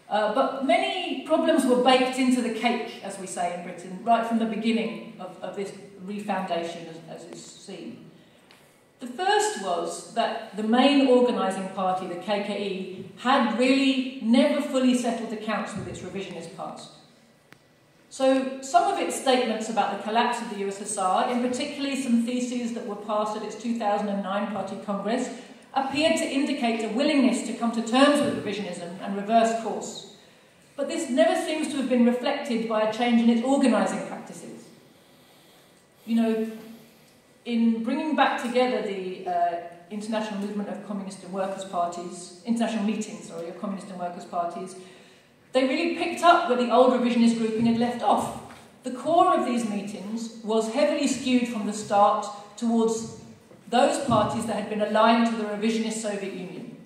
But many problems were baked into the cake, as we say in Britain, right from the beginning of this refoundation, as is seen. The first was that the main organising party, the KKE, had really never fully settled accounts with its revisionist past. So some of its statements about the collapse of the USSR, in particular some theses that were passed at its 2009 Party Congress, appeared to indicate a willingness to come to terms with revisionism and reverse course. But this never seems to have been reflected by a change in its organising practices. You know, in bringing back together the international movement of communist and workers' parties, international meetings, sorry, of communist and workers' parties, they really picked up where the old revisionist grouping had left off. The core of these meetings was heavily skewed from the start towards those parties that had been aligned to the revisionist Soviet Union,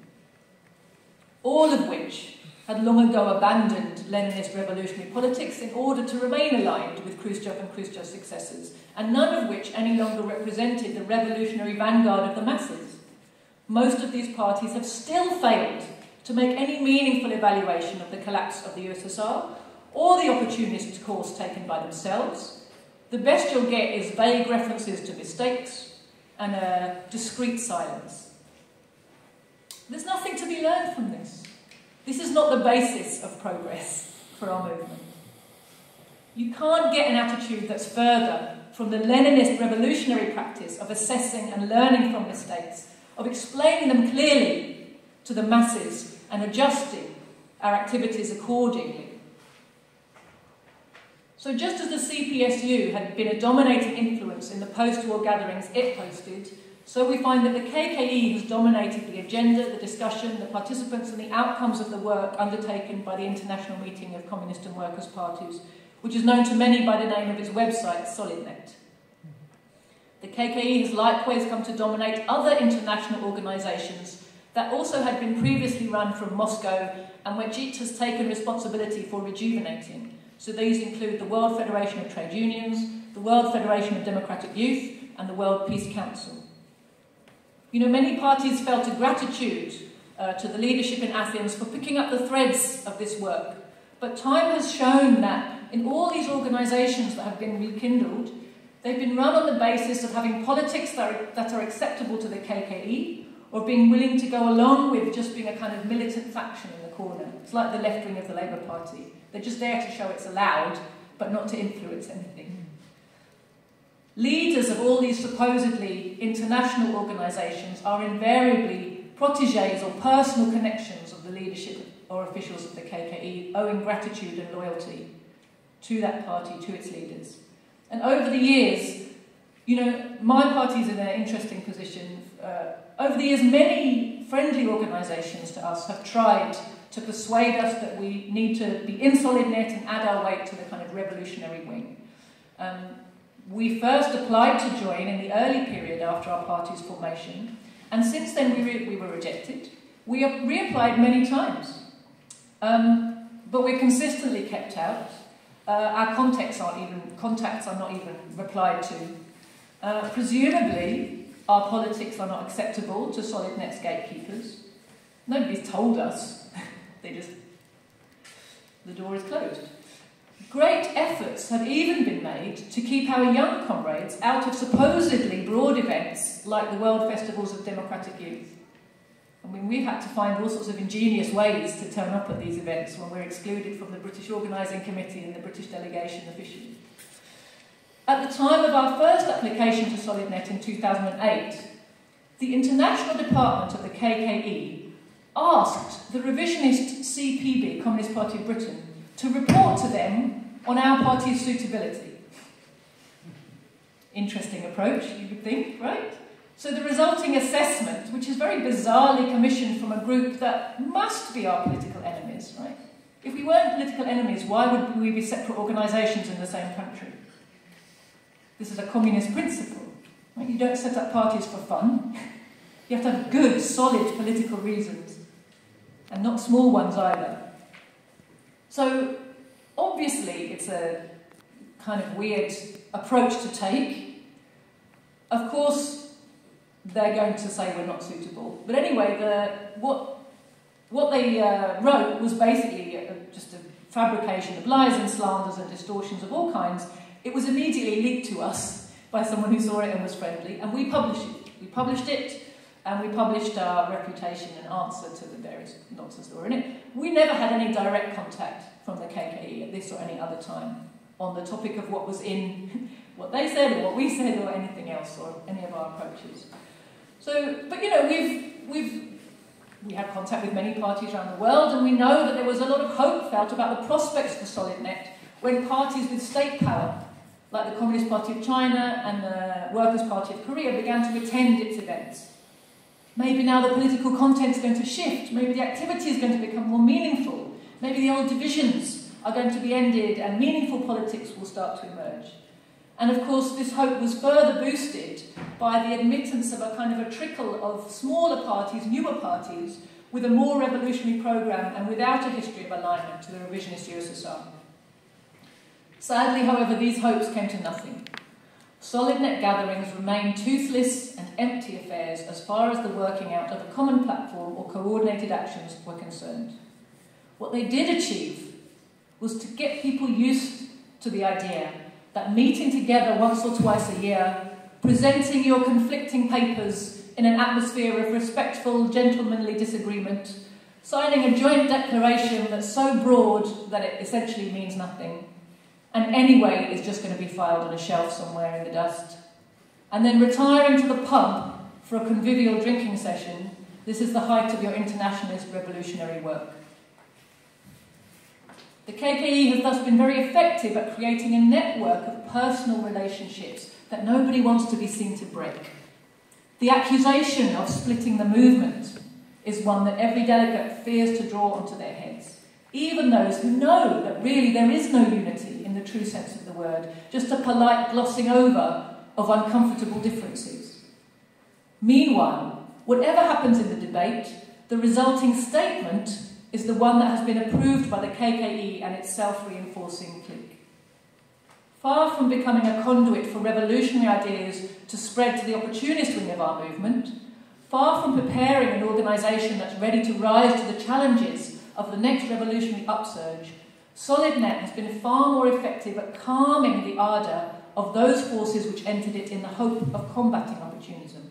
all of which had long ago abandoned Leninist revolutionary politics in order to remain aligned with Khrushchev and Khrushchev's successors, and none of which any longer represented the revolutionary vanguard of the masses. Most of these parties have still failed to make any meaningful evaluation of the collapse of the USSR or the opportunist course taken by themselves. The best you'll get is vague references to mistakes and a discreet silence. There's nothing to be learned from this. This is not the basis of progress for our movement. You can't get an attitude that's further from the Leninist revolutionary practice of assessing and learning from mistakes, of explaining them clearly to the masses and adjusting our activities accordingly. So just as the CPSU had been a dominating influence in the post-war gatherings it hosted, so we find that the KKE has dominated the agenda, the discussion, the participants and the outcomes of the work undertaken by the International Meeting of Communist and Workers' Parties, which is known to many by the name of its website, SolidNet. The KKE has likewise come to dominate other international organisations that also had been previously run from Moscow and which it has taken responsibility for rejuvenating. So these include the World Federation of Trade Unions, the World Federation of Democratic Youth and the World Peace Council. You know, many parties felt a gratitude to the leadership in Athens for picking up the threads of this work. But time has shown that in all these organisations that have been rekindled, they've been run on the basis of having politics that are acceptable to the KKE, or being willing to go along with just being a kind of militant faction in the corner. It's like the left wing of the Labour Party. They're just there to show it's allowed, but not to influence anything. Leaders of all these supposedly international organisations are invariably protégés or personal connections of the leadership or officials of the KKE, owing gratitude and loyalty to that party, to its leaders. And over the years, you know, my party's in an interesting position. Over the years, many friendly organisations to us have tried to persuade us that we need to be in SolidNet and add our weight to the kind of revolutionary wing. We first applied to join in the early period after our party's formation, and since then we were rejected. We have reapplied many times, but we're consistently kept out. Our contacts are not even replied to. Presumably, our politics are not acceptable to SolidNet's gatekeepers. Nobody's told us. The door is closed. Great efforts have even been made to keep our young comrades out of supposedly broad events like the World Festivals of Democratic Youth. I mean, we've had to find all sorts of ingenious ways to turn up at these events when we're excluded from the British Organising Committee and the British delegation officially. At the time of our first application to SolidNet in 2008, the International Department of the KKE asked the revisionist CPB, Communist Party of Britain, to report to them on our party's suitability. Interesting approach, you would think, right? So the resulting assessment, which is very bizarrely commissioned from a group that must be our political enemies, right? If we weren't political enemies, why would we be separate organisations in the same country? This is a communist principle, right? You don't set up parties for fun. You have to have good, solid political reasons, and not small ones either. So, obviously, it's a kind of weird approach to take. Of course, they're going to say we're not suitable. But anyway, what they wrote was basically just a fabrication of lies and slanders and distortions of all kinds. It was immediately leaked to us by someone who saw it and was friendly, and we published it. We published it, and we published our refutation and answer to the various nonsense that were in it. We never had any direct contact from the KKE at this or any other time on the topic of what was in what they said or what we said or anything else or any of our approaches. So, but you know, we have contact with many parties around the world, and we know that there was a lot of hope felt about the prospects for SolidNet when parties with state power, like the Communist Party of China and the Workers' Party of Korea, began to attend its events. Maybe now the political content is going to shift, maybe the activity is going to become more meaningful, maybe the old divisions are going to be ended and meaningful politics will start to emerge. And of course this hope was further boosted by the admittance of a kind of a trickle of smaller parties, newer parties, with a more revolutionary programme and without a history of alignment to the revisionist USSR. Sadly, however, these hopes came to nothing. SolidNet gatherings remained toothless and empty affairs as far as the working out of a common platform or coordinated actions were concerned. What they did achieve was to get people used to the idea that meeting together once or twice a year, presenting your conflicting papers in an atmosphere of respectful, gentlemanly disagreement, signing a joint declaration that's so broad that it essentially means nothing, and anyway is just going to be filed on a shelf somewhere in the dust, and then retiring to the pub for a convivial drinking session, this is the height of your internationalist revolutionary work. The KKE has thus been very effective at creating a network of personal relationships that nobody wants to be seen to break. The accusation of splitting the movement is one that every delegate fears to draw onto their heads, even those who know that really there is no unity in the true sense of the word, just a polite glossing over of uncomfortable differences. Meanwhile, whatever happens in the debate, the resulting statement is the one that has been approved by the KKE and its self-reinforcing clique. Far from becoming a conduit for revolutionary ideas to spread to the opportunist wing of our movement, far from preparing an organisation that's ready to rise to the challenges of the next revolutionary upsurge, SolidNet has been far more effective at calming the ardour of those forces which entered it in the hope of combating opportunism.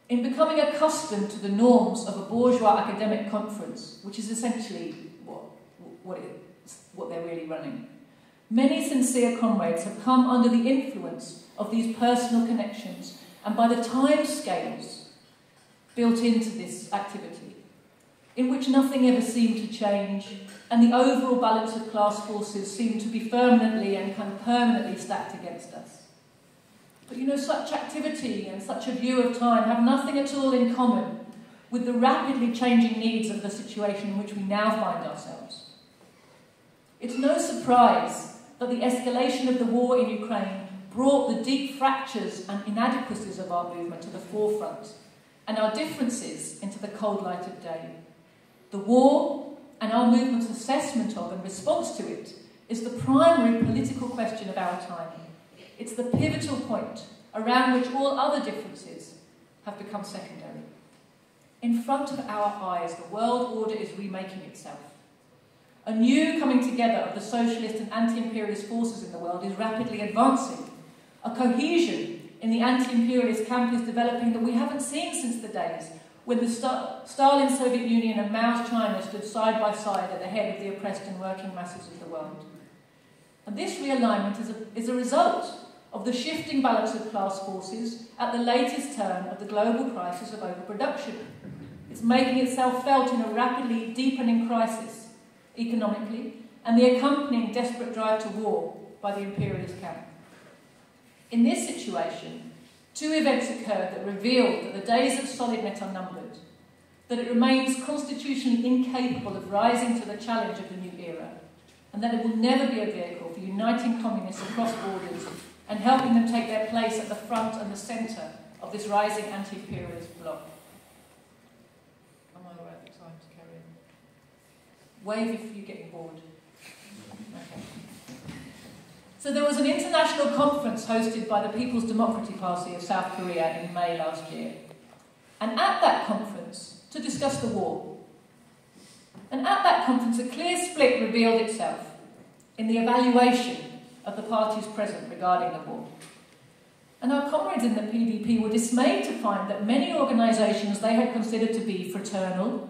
In becoming accustomed to the norms of a bourgeois academic conference, which is essentially what they're really running, many sincere comrades have come under the influence of these personal connections and by the time scales built into this activity, in which nothing ever seemed to change and the overall balance of class forces seemed to be permanently and kind of permanently stacked against us. But you know, such activity and such a view of time have nothing at all in common with the rapidly changing needs of the situation in which we now find ourselves. It's no surprise that the escalation of the war in Ukraine brought the deep fractures and inadequacies of our movement to the forefront and our differences into the cold light of day. The war and our movement's assessment of and response to it is the primary political question of our time. It's the pivotal point around which all other differences have become secondary. In front of our eyes, the world order is remaking itself. A new coming together of the socialist and anti-imperialist forces in the world is rapidly advancing. A cohesion in the anti-imperialist camp is developing that we haven't seen since the days when the Stalin Soviet Union and Mao's China stood side by side at the head of the oppressed and working masses of the world. And this realignment is a result of the shifting balance of class forces at the latest turn of the global crisis of overproduction. It's making itself felt in a rapidly deepening crisis economically and the accompanying desperate drive to war by the imperialist camp. In this situation, two events occurred that revealed that the days of SolidNet are numbered, that it remains constitutionally incapable of rising to the challenge of the new era, and that it will never be a vehicle for uniting communists across borders and helping them take their place at the front and the centre of this rising anti-imperialist bloc. Am I right for time to carry on? Wave if you're getting bored. Okay. So there was an international conference hosted by the People's Democratic Party of South Korea in May last year. And at that conference, to discuss the war, and at that conference a clear split revealed itself in the evaluation of the parties present regarding the war. And our comrades in the PDP were dismayed to find that many organisations they had considered to be fraternal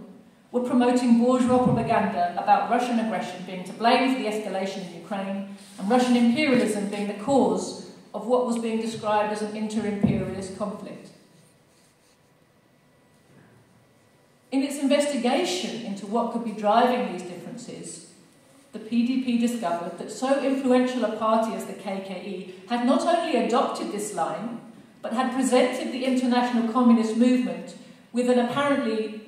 were promoting bourgeois propaganda about Russian aggression being to blame for the escalation in Ukraine and Russian imperialism being the cause of what was being described as an inter-imperialist conflict. In its investigation into what could be driving these differences, the PDP discovered that so influential a party as the KKE had not only adopted this line, but had presented the international communist movement with an apparently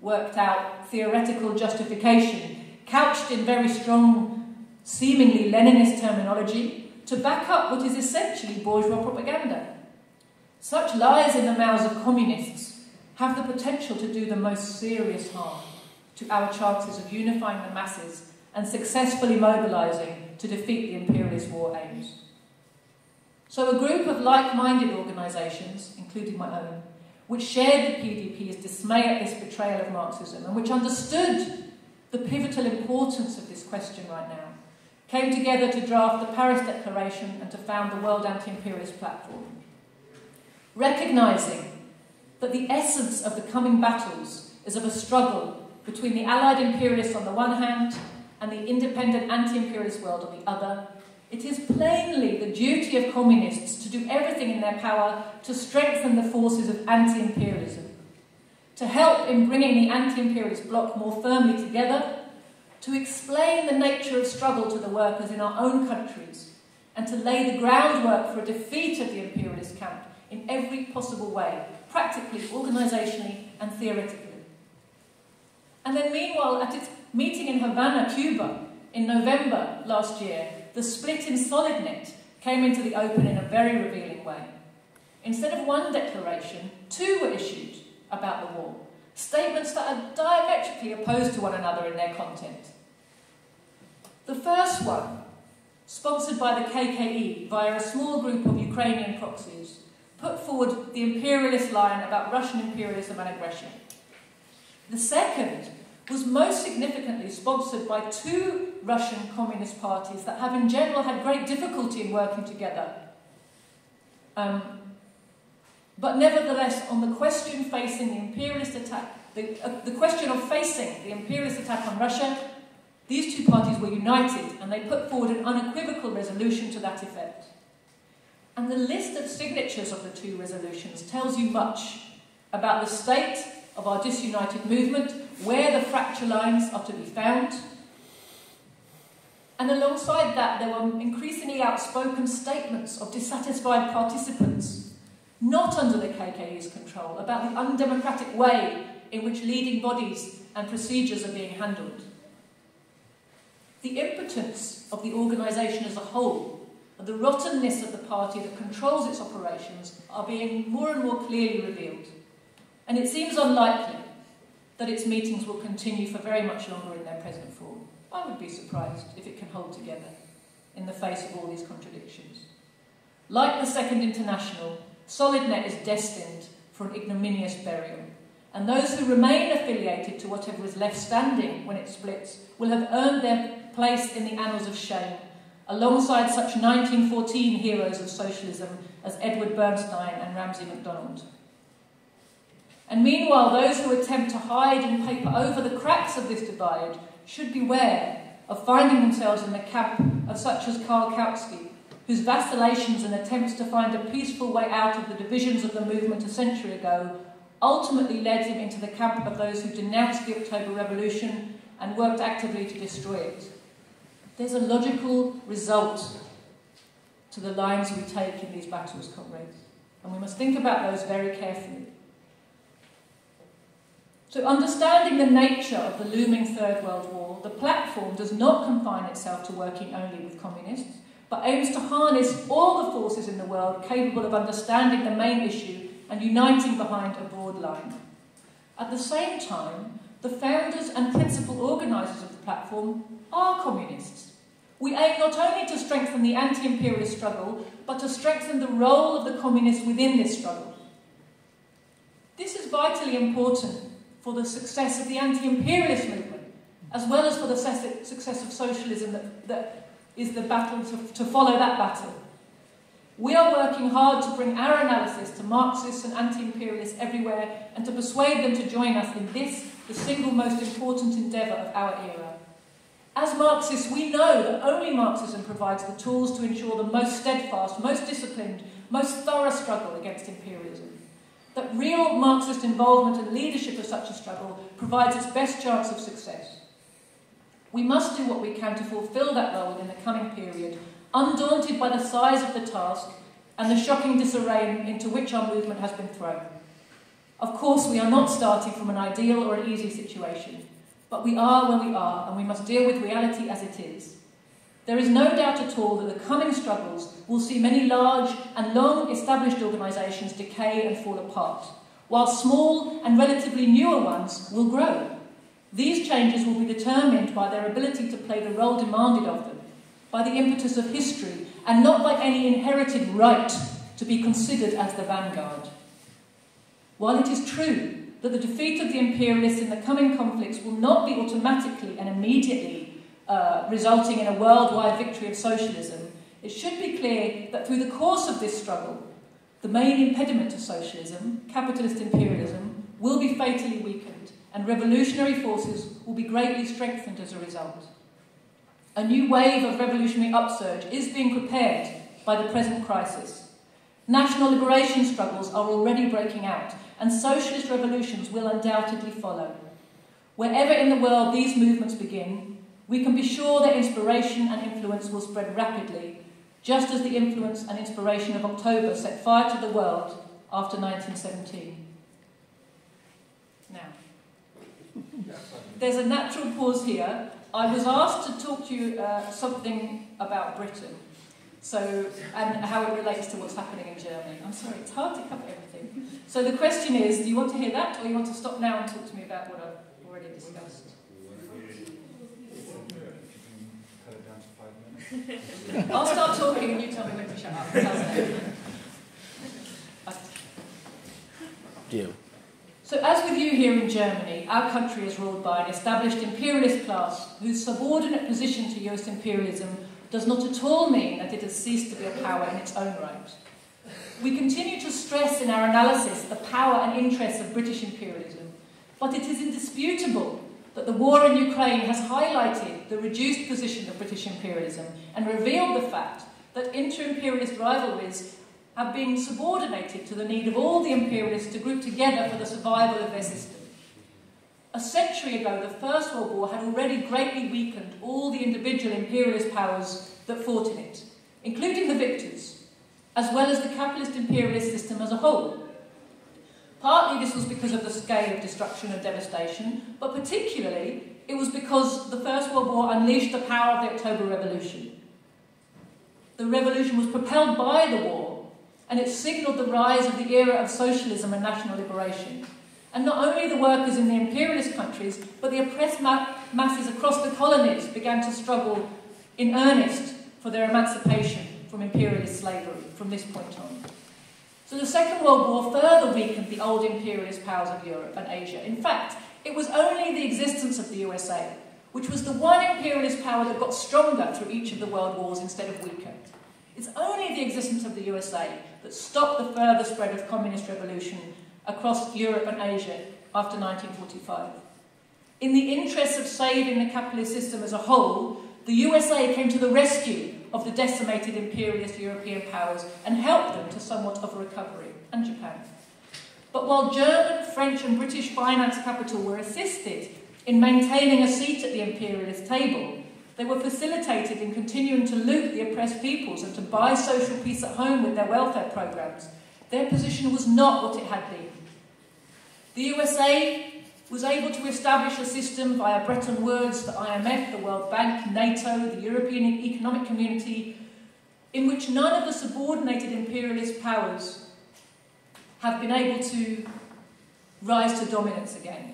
worked out theoretical justification, couched in very strong, seemingly Leninist terminology, to back up what is essentially bourgeois propaganda. Such lies in the mouths of communists have the potential to do the most serious harm to our chances of unifying the masses and successfully mobilising to defeat the imperialist war aims. So a group of like-minded organisations, including my own, which shared the PDP's dismay at this betrayal of Marxism and which understood the pivotal importance of this question right now, came together to draft the Paris Declaration and to found the World Anti-Imperialist Platform, recognising that the essence of the coming battles is of a struggle between the Allied imperialists on the one hand and the independent anti-imperialist world on the other. It is plainly the duty of communists to do everything in their power to strengthen the forces of anti-imperialism, to help in bringing the anti-imperialist bloc more firmly together, to explain the nature of struggle to the workers in our own countries, and to lay the groundwork for a defeat of the imperialist camp in every possible way, practically, organisationally and theoretically. And then meanwhile, at its meeting in Havana, Cuba, in November last year, the split in SolidNet came into the open in a very revealing way. Instead of one declaration, two were issued about the war, statements that are diametrically opposed to one another in their content. The first one, sponsored by the KKE via a small group of Ukrainian proxies, put forward the imperialist line about Russian imperialism and aggression. The second was most significantly sponsored by two Russian communist parties that have in general had great difficulty in working together. But nevertheless, on the question facing the imperialist attack, the question of facing the imperialist attack on Russia, these two parties were united and they put forward an unequivocal resolution to that effect. And the list of signatures of the two resolutions tells you much about the state of our disunited movement, where the fracture lines are to be found. And alongside that, there were increasingly outspoken statements of dissatisfied participants, not under the KKE's control, about the undemocratic way in which leading bodies and procedures are being handled. The impotence of the organisation as a whole, and the rottenness of the party that controls its operations are being more and more clearly revealed. And it seems unlikely that its meetings will continue for very much longer in their present form. I would be surprised if it can hold together in the face of all these contradictions. Like the Second International, SolidNet is destined for an ignominious burial, and those who remain affiliated to whatever is left standing when it splits will have earned their place in the annals of shame, alongside such 1914 heroes of socialism as Edward Bernstein and Ramsay MacDonald. And meanwhile, those who attempt to hide and paper over the cracks of this divide should beware of finding themselves in the camp of such as Karl Kautsky, whose vacillations and attempts to find a peaceful way out of the divisions of the movement a century ago ultimately led him into the camp of those who denounced the October Revolution and worked actively to destroy it. There's a logical result to the lines we take in these battles, comrades, and we must think about those very carefully. So, understanding the nature of the looming Third World War, the platform does not confine itself to working only with communists, but aims to harness all the forces in the world capable of understanding the main issue and uniting behind a broad line. At the same time, the founders and principal organisers of the platform are communists. We we aim not only to strengthen the anti-imperialist struggle, but to strengthen the role of the communists within this struggle. This is vitally important for the success of the anti-imperialist movement, as well as for the success of socialism that is the battle to follow that battle. We are working hard to bring our analysis to Marxists and anti-imperialists everywhere and to persuade them to join us in this, the single most important endeavour of our era. As Marxists, we know that only Marxism provides the tools to ensure the most steadfast, most disciplined, most thorough struggle against imperialism. That real Marxist involvement and leadership of such a struggle provides its best chance of success. We must do what we can to fulfil that role in the coming period, undaunted by the size of the task and the shocking disarray into which our movement has been thrown. Of course, we are not starting from an ideal or an easy situation, but we are where we are, and we must deal with reality as it is. There is no doubt at all that the coming struggles will see many large and long-established organisations decay and fall apart, while small and relatively newer ones will grow. These changes will be determined by their ability to play the role demanded of them, by the impetus of history, and not by any inherited right to be considered as the vanguard. While it is true that the defeat of the imperialists in the coming conflicts will not be automatically and immediately resulting in a worldwide victory of socialism, it should be clear that through the course of this struggle, the main impediment to socialism, capitalist imperialism, will be fatally weakened, and revolutionary forces will be greatly strengthened as a result. A new wave of revolutionary upsurge is being prepared by the present crisis. National liberation struggles are already breaking out, and socialist revolutions will undoubtedly follow. Wherever in the world these movements begin, we can be sure their inspiration and influence will spread rapidly, just as the influence and inspiration of October set fire to the world after 1917. Now, there's a natural pause here. I was asked to talk to you something about Britain, and how it relates to what's happening in Germany. I'm sorry, it's hard to cover everything. So the question is, do you want to hear that, or you want to stop now and talk to me about what I've already discussed? I'll start talking and you tell me when to shut up. Deal. So as with you here in Germany, our country is ruled by an established imperialist class whose subordinate position to US imperialism does not at all mean that it has ceased to be a power in its own right. We continue to stress in our analysis the power and interests of British imperialism, but it is indisputable that the war in Ukraine has highlighted the reduced position of British imperialism and revealed the fact that inter-imperialist rivalries have been subordinated to the need of all the imperialists to group together for the survival of their system. A century ago, the First World War had already greatly weakened all the individual imperialist powers that fought in it, including the victors, as well as the capitalist imperialist system as a whole. Partly this was because of the scale of destruction and devastation, but particularly it was because the First World War unleashed the power of the October Revolution. The revolution was propelled by the war, and it signalled the rise of the era of socialism and national liberation. And not only the workers in the imperialist countries, but the oppressed masses across the colonies began to struggle in earnest for their emancipation from imperialist slavery from this point on. So the Second World War further weakened the old imperialist powers of Europe and Asia. In fact, it was only the existence of the USA, which was the one imperialist power that got stronger through each of the world wars instead of weaker. It's only the existence of the USA that stopped the further spread of communist revolution across Europe and Asia after 1945. In the interests of saving the capitalist system as a whole, the USA came to the rescue of the decimated imperialist European powers and helped them to somewhat of a recovery, and Japan. But while German, French and British finance capital were assisted in maintaining a seat at the imperialist table, they were facilitated in continuing to loot the oppressed peoples and to buy social peace at home with their welfare programs. Their position was not what it had been. The USA was able to establish a system via Bretton Woods, the IMF, the World Bank, NATO, the European Economic Community, in which none of the subordinated imperialist powers have been able to rise to dominance again.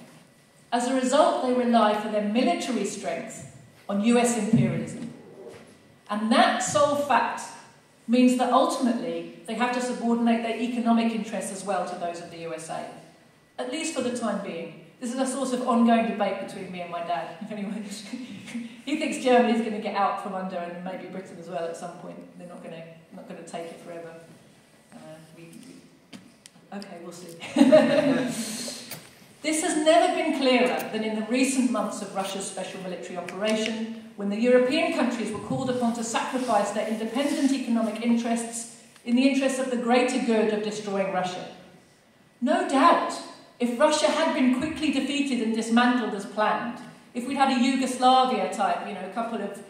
As a result, they rely for their military strength on US imperialism. And that sole fact means that ultimately they have to subordinate their economic interests as well to those of the USA, at least for the time being. This is a source of ongoing debate between me and my dad. Anyway, he thinks Germany's going to get out from under, and maybe Britain as well at some point. They're not going to take it forever. Okay, we'll see. This has never been clearer than in the recent months of Russia's special military operation, when the European countries were called upon to sacrifice their independent economic interests in the interests of the greater good of destroying Russia. No doubt, if Russia had been quickly defeated and dismantled as planned, if we'd had a Yugoslavia type,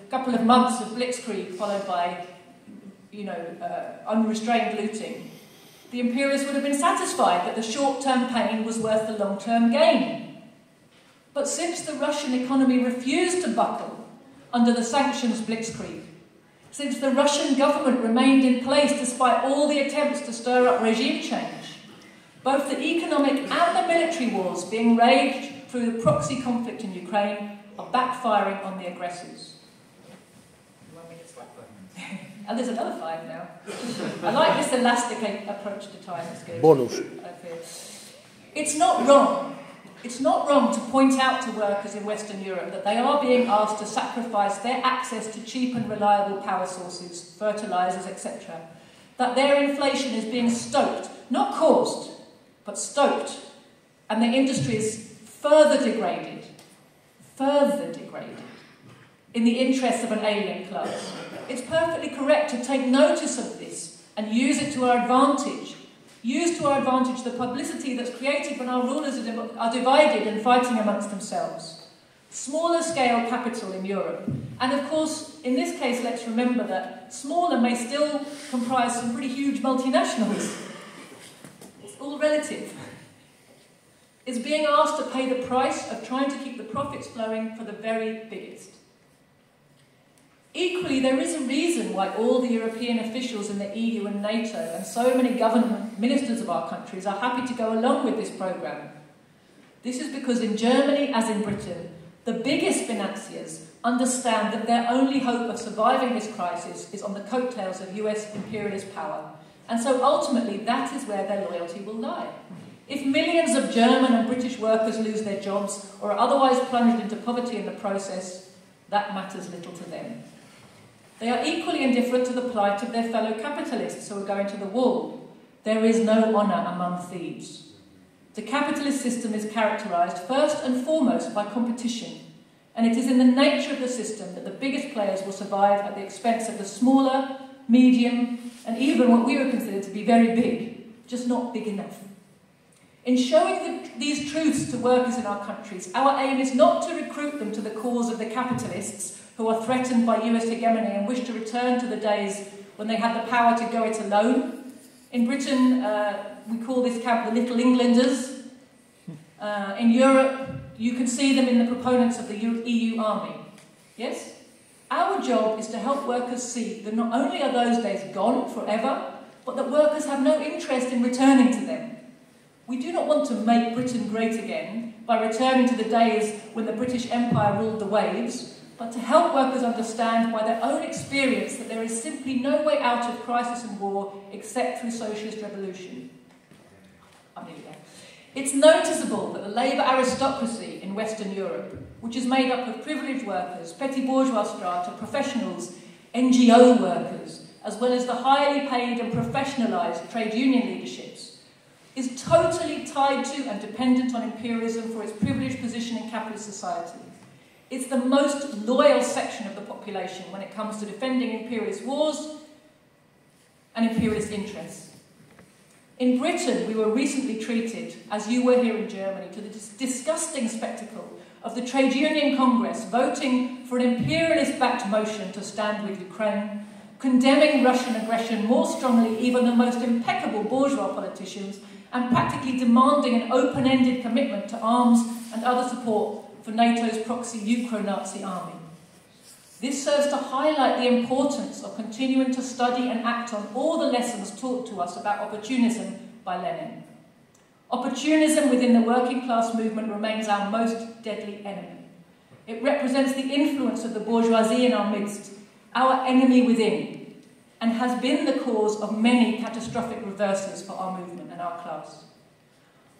couple of months of blitzkrieg followed by, unrestrained looting, the imperialists would have been satisfied that the short-term pain was worth the long-term gain. But since the Russian economy refused to buckle under the sanctions blitzkrieg, since the Russian government remained in place despite all the attempts to stir up regime change, both the economic and the military wars being waged through the proxy conflict in Ukraine are backfiring on the aggressors. And there's another 5 now. I like this elastic approach to time. It's good. Bonus. It's not wrong. It's not wrong to point out to workers in Western Europe that they are being asked to sacrifice their access to cheap and reliable power sources, fertilisers, etc. That their inflation is being stoked, not caused, but stoked, and their industry is further degraded, in the interests of an alien class. It's perfectly correct to take notice of this and use it to our advantage. Use to our advantage the publicity that's created when our rulers are divided and fighting amongst themselves. Smaller scale capital in Europe. And of course, in this case, let's remember that smaller may still comprise some pretty huge multinationals. It's all relative. Is being asked to pay the price of trying to keep the profits flowing for the very biggest. Equally, there is a reason why all the European officials in the EU and NATO and so many government ministers of our countries are happy to go along with this programme. This is because in Germany, as in Britain, the biggest financiers understand that their only hope of surviving this crisis is on the coattails of US imperialist power, and so ultimately that is where their loyalty will lie. If millions of German and British workers lose their jobs or are otherwise plunged into poverty in the process, that matters little to them. They are equally indifferent to the plight of their fellow capitalists who are going to the wall. There is no honour among thieves. The capitalist system is characterised first and foremost by competition, and it is in the nature of the system that the biggest players will survive at the expense of the smaller, medium, and even what we would consider to be very big, just not big enough. In showing these truths to workers in our countries, our aim is not to recruit them to the cause of the capitalists who are threatened by US hegemony and wish to return to the days when they had the power to go it alone. In Britain, we call this camp the Little Englanders. In Europe, you can see them in the proponents of the EU army. Yes? Our job is to help workers see that not only are those days gone forever, but that workers have no interest in returning to them. We do not want to make Britain great again by returning to the days when the British Empire ruled the waves, but to help workers understand by their own experience that there is simply no way out of crisis and war except through socialist revolution. I'm nearly there. It's noticeable that the labour aristocracy in Western Europe, which is made up of privileged workers, petty bourgeois strata, professionals, NGO workers, as well as the highly paid and professionalised trade union leaderships, is totally tied to and dependent on imperialism for its privileged position in capitalist society. It's the most loyal section of the population when it comes to defending imperialist wars and imperialist interests. In Britain, we were recently treated, as you were here in Germany, to the disgusting spectacle of the Trade Union Congress voting for an imperialist-backed motion to stand with Ukraine, condemning Russian aggression more strongly even than most impeccable bourgeois politicians, and practically demanding an open-ended commitment to arms and other support for NATO's proxy Ukro-Nazi army. This serves to highlight the importance of continuing to study and act on all the lessons taught to us about opportunism by Lenin. Opportunism within the working class movement remains our most deadly enemy. It represents the influence of the bourgeoisie in our midst, our enemy within, and has been the cause of many catastrophic reverses for our movement and our class.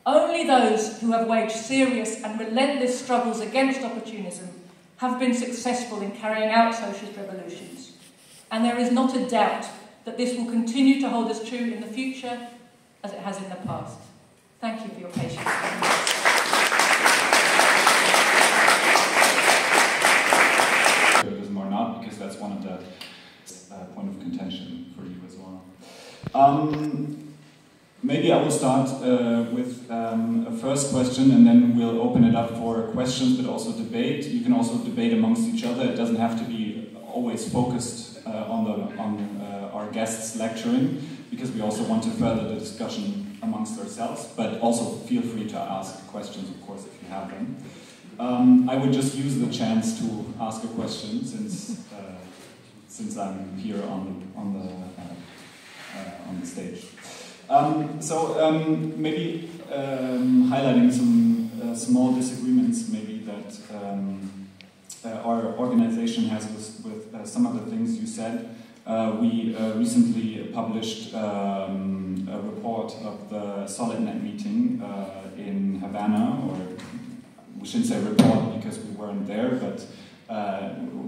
Only those who have waged serious and relentless struggles against opportunism have been successful in carrying out socialist revolutions, and there is not a doubt that this will continue to hold us true in the future as it has in the past. Thank you for your patience. Or not, because that's one of the point of contention for you as well. Maybe I will start with a first question, and then we'll open it up for questions, but also debate. You can also debate amongst each other. It doesn't have to be always focused on our guests lecturing, because we also want to further the discussion amongst ourselves, but also feel free to ask questions, of course, if you have them. I would just use the chance to ask a question, since I'm here on the stage. Maybe highlighting some small disagreements, maybe that our organization has with some of the things you said. We recently published a report of the SolidNet meeting in Havana, or we shouldn't say report because we weren't there, but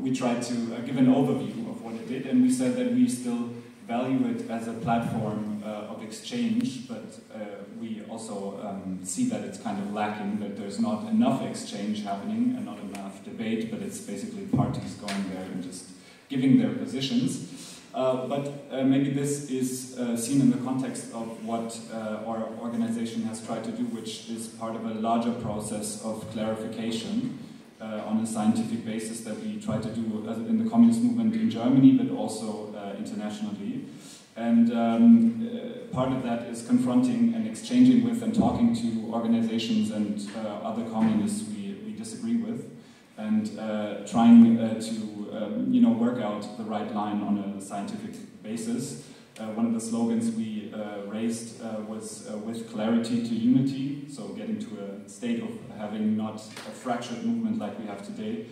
we tried to give an overview of what it did, and we said that we still value it as a platform of exchange, but we also see that it's kind of lacking, that there's not enough exchange happening and not enough debate, but it's basically parties going there and just giving their positions. Maybe this is seen in the context of what our organization has tried to do, which is part of a larger process of clarification on a scientific basis that we try to do in the communist movement in Germany, but also internationally. And part of that is confronting and exchanging with and talking to organizations and other communists we disagree with, and trying to work out the right line on a scientific basis. One of the slogans we raised was with clarity to unity, so getting to a state of having not a fractured movement like we have today,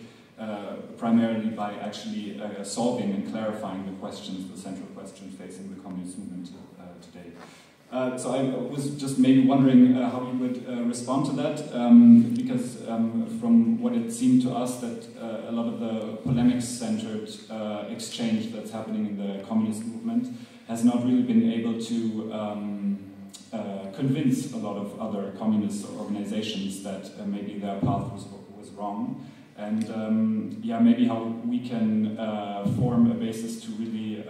primarily by actually solving and clarifying the questions, the central questions facing the communist movement today. So I was just maybe wondering how you would respond to that, because from what it seemed to us that a lot of the polemics-centered exchange that's happening in the communist movement has not really been able to convince a lot of other communist organizations that maybe their path was wrong. And maybe how we can form a basis to really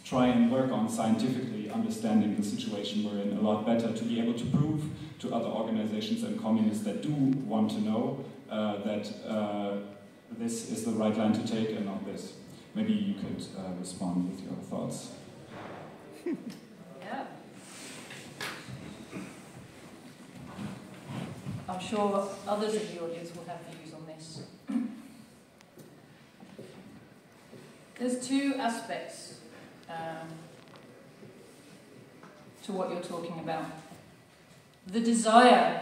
try and work on scientifically understanding the situation we're in a lot better, to be able to prove to other organizations and communists that do want to know that this is the right line to take and not this. Maybe you could respond with your thoughts. Yeah. I'm sure others in the audience will have views on this. There's two aspects to what you're talking about. The desire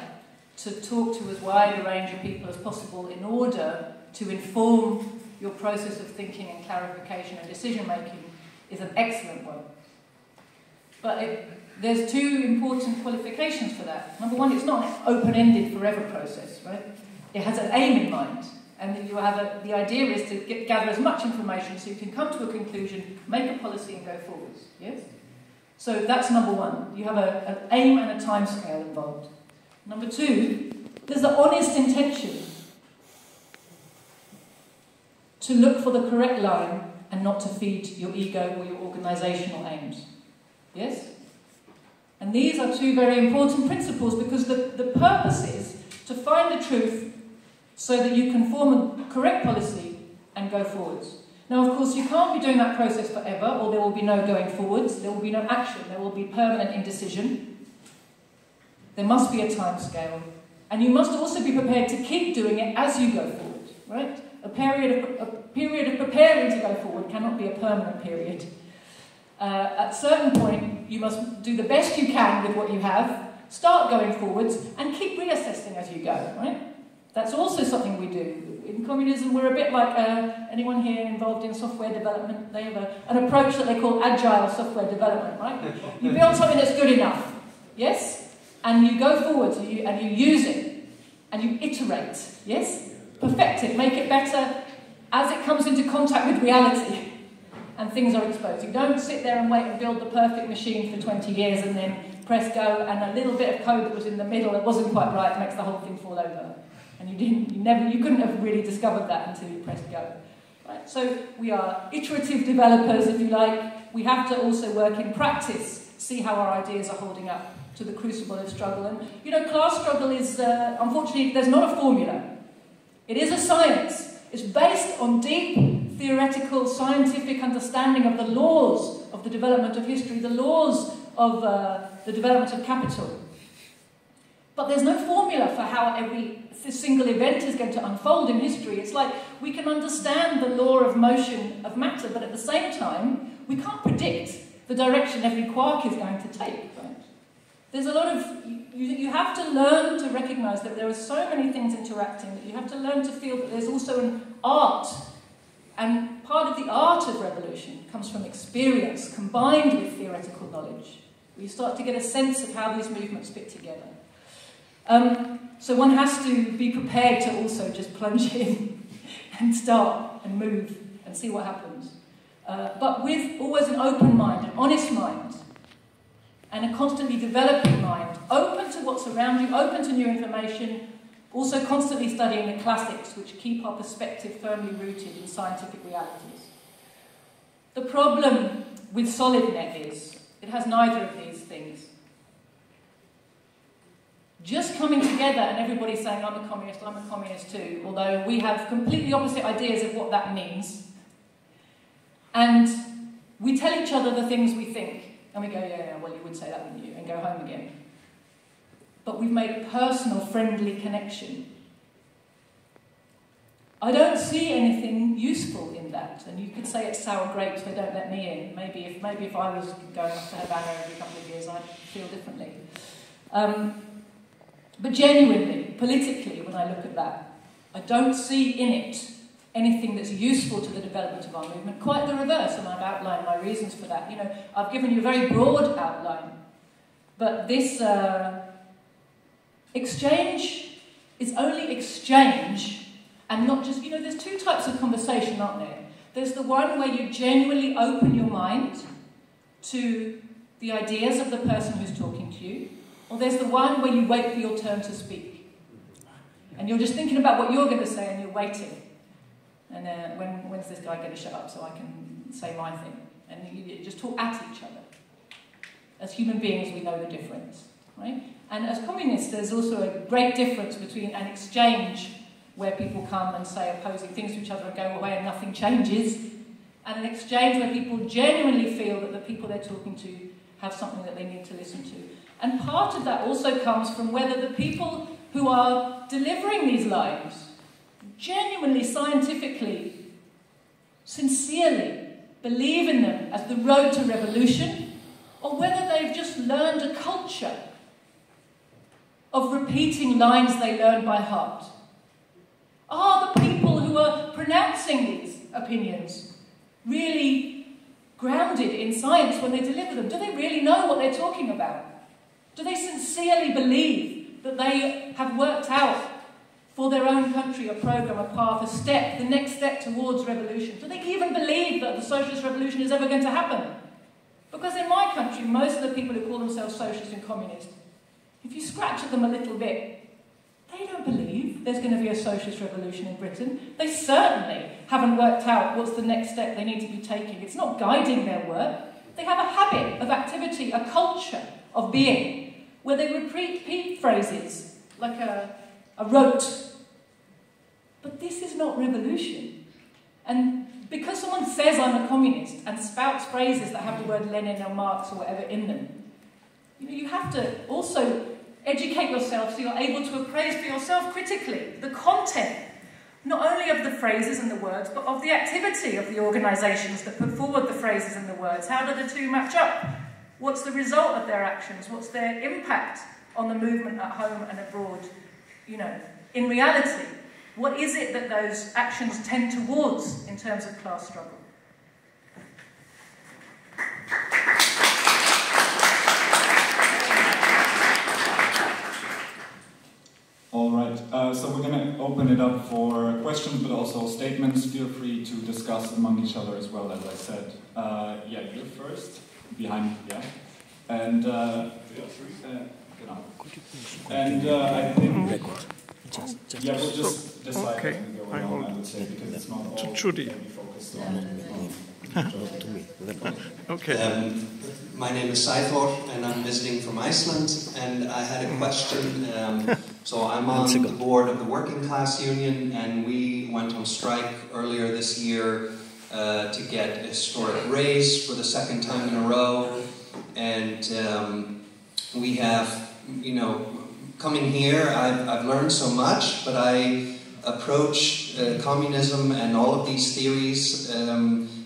to talk to as wide a range of people as possible in order to inform your process of thinking and clarification and decision making is an excellent one. But there's two important qualifications for that. Number one, it's not an open-ended forever process, right? It has an aim in mind. And you have the idea is to gather as much information so you can come to a conclusion, make a policy and go forwards, yes? So that's number one. You have an aim and a time scale involved. Number two, there's the honest intention to look for the correct line and not to feed your ego or your organisational aims, yes? And these are two very important principles, because the purpose is to find the truth so that you can form a correct policy and go forwards. Now, of course, you can't be doing that process forever, or there will be no going forwards, there will be no action, there will be permanent indecision. There must be a time scale. And you must also be prepared to keep doing it as you go forward, right? A period of preparing to go forward cannot be a permanent period. At a certain point, you must do the best you can with what you have, start going forwards, and keep reassessing as you go, right? That's also something we do. In communism, we're a bit like anyone here involved in software development. They have an approach that they call agile software development, right? You build something that's good enough, yes? And you go forward and you use it. And you iterate, yes? Perfect it, make it better as it comes into contact with reality. And things are exposed. You don't sit there and wait and build the perfect machine for 20 years and then press go, and a little bit of code that was in the middle that wasn't quite right makes the whole thing fall over. And you couldn't have really discovered that until you pressed go. Right? So we are iterative developers, if you like. We have to also work in practice, see how our ideas are holding up to the crucible of struggle. And, you know, class struggle is, unfortunately, there's not a formula. It is a science. It's based on deep theoretical, scientific understanding of the laws of the development of history, the laws of the development of capital. But there's no formula for how every single event is going to unfold in history. It's like we can understand the law of motion of matter, but at the same time, we can't predict the direction every quark is going to take. Right? There's a lot of... You have to learn to recognise that there are so many things interacting, that you have to learn to feel that there's also an art. And part of the art of revolution comes from experience combined with theoretical knowledge. You start to get a sense of how these movements fit together. So one has to be prepared to also just plunge in and start and move and see what happens. But with always an open mind, an honest mind, and a constantly developing mind, open to what's around you, open to new information, also constantly studying the classics, which keep our perspective firmly rooted in scientific realities. The problem with SolidNet is it has neither of these things. Just coming together and everybody saying, I'm a communist too, although we have completely opposite ideas of what that means. And we tell each other the things we think. And we go, yeah, well, you would say that, wouldn't you? And go home again. But we've made a personal, friendly connection. I don't see anything useful in that. And you could say it's sour grapes, they don't let me in. Maybe if I was going up to Havana every couple of years, I'd feel differently. But genuinely, politically, when I look at that, I don't see in it anything that's useful to the development of our movement. Quite the reverse, and I've outlined my reasons for that. You know, I've given you a very broad outline. But this exchange is only exchange, and not just, you know, there's two types of conversation, aren't there? There's the one where you genuinely open your mind to the ideas of the person who's talking to you, or there's the one where you wait for your turn to speak. And you're just thinking about what you're going to say and you're waiting. And when's this guy going to shut up so I can say my thing? And you just talk at each other. As human beings, we know the difference, right? And as communists, there's also a great difference between an exchange where people come and say opposing things to each other and go away and nothing changes, and an exchange where people genuinely feel that the people they're talking to have something that they need to listen to. And part of that also comes from whether the people who are delivering these lines genuinely, scientifically, sincerely believe in them as the road to revolution, or whether they've just learned a culture of repeating lines they learn by heart. Are the people who are pronouncing these opinions really grounded in science when they deliver them? Do they really know what they're talking about? Do they sincerely believe that they have worked out for their own country a program, a path, a step, the next step towards revolution? Do they even believe that the socialist revolution is ever going to happen? Because in my country, most of the people who call themselves socialist and communist, if you scratch at them a little bit, they don't believe there's going to be a socialist revolution in Britain. They certainly haven't worked out what's the next step they need to be taking. It's not guiding their work. They have a habit of activity, a culture of being, where they repeat phrases like a rote. But this is not revolution. And because someone says I'm a communist and spouts phrases that have the word Lenin or Marx or whatever in them, you have to also educate yourself so you're able to appraise for yourself critically the content, not only of the phrases and the words, but of the activity of the organisations that put forward the phrases and the words. How do the two match up? What's the result of their actions? What's their impact on the movement at home and abroad? You know, in reality, what is it that those actions tend towards in terms of class struggle? All right, so we're going to open it up for questions, but also statements. Feel free to discuss among each other as well, as I said. Yeah, you're first, behind, yeah. And, I think, yeah, we'll just decide as we go along, I would say, because it's not all Joti. focused on. Okay. My name is Saithor, and I'm visiting from Iceland, and I had a question. So I'm on the board of the Working Class Union, and we went on strike earlier this year to get a historic raise for the second time in a row. And we have, you know, coming here, I've learned so much, but I approach communism and all of these theories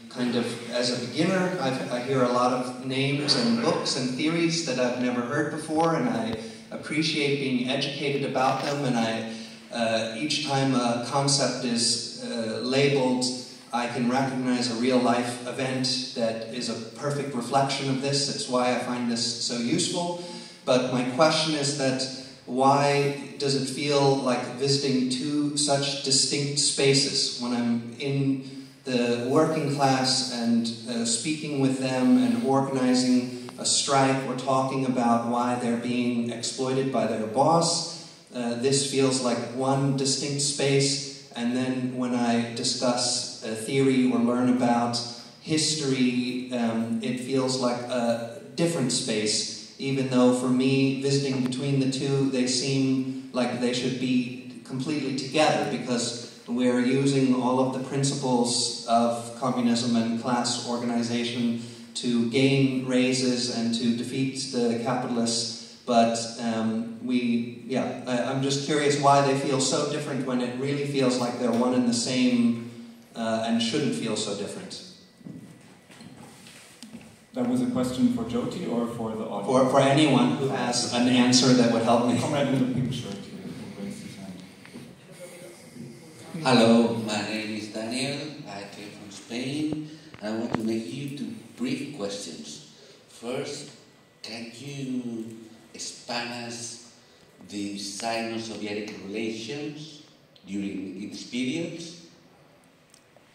kind of as a beginner. I hear a lot of names and books and theories that I've never heard before, and I appreciate being educated about them. And each time a concept is labeled, I can recognize a real-life event that is a perfect reflection of this. That's why I find this so useful. But my question is that why does it feel like visiting two such distinct spaces when I'm in the working class and speaking with them and organizing a strike or talking about why they're being exploited by their boss? This feels like one distinct space, and then when I discuss theory or learn about history, it feels like a different space, even though for me, visiting between the two, they seem like they should be completely together, because we're using all of the principles of communism and class organization to gain raises and to defeat the capitalists. But I'm just curious why they feel so different when it really feels like they're one and the same and shouldn't feel so different. That was a question for Joti or for the audience? For anyone who has an answer that would help me. Comrade in the pink shirt here, who raised his hand. Hello, my name is Daniel. I came from Spain. I want to make you two brief questions. First, can you expand us the Sino-Soviet relations during its period?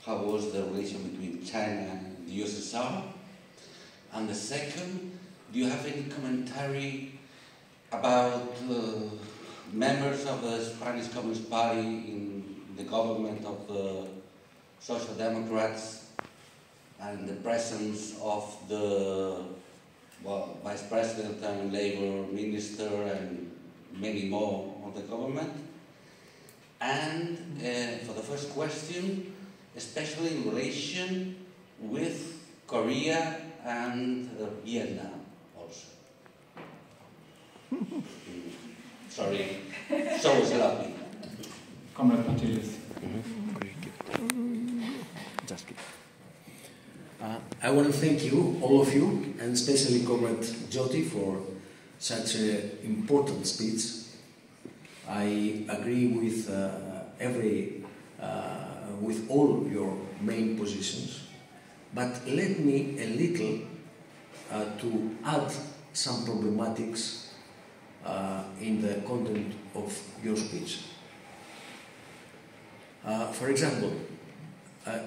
How was the relation between China and the USSR? And the second, do you have any commentary about members of the Spanish Communist Party in the government of the Social Democrats and the presence of the Vice President and Labour Minister and many more of the government? And for the first question, especially in relation with Korea and Vietnam also. Sorry, so was lovely. Comrade Antiimperialist. I want to thank you, all of you, and especially Comrade Joti for such an important speech. I agree with with all your main positions, but let me a little to add some problematics in the content of your speech. For example,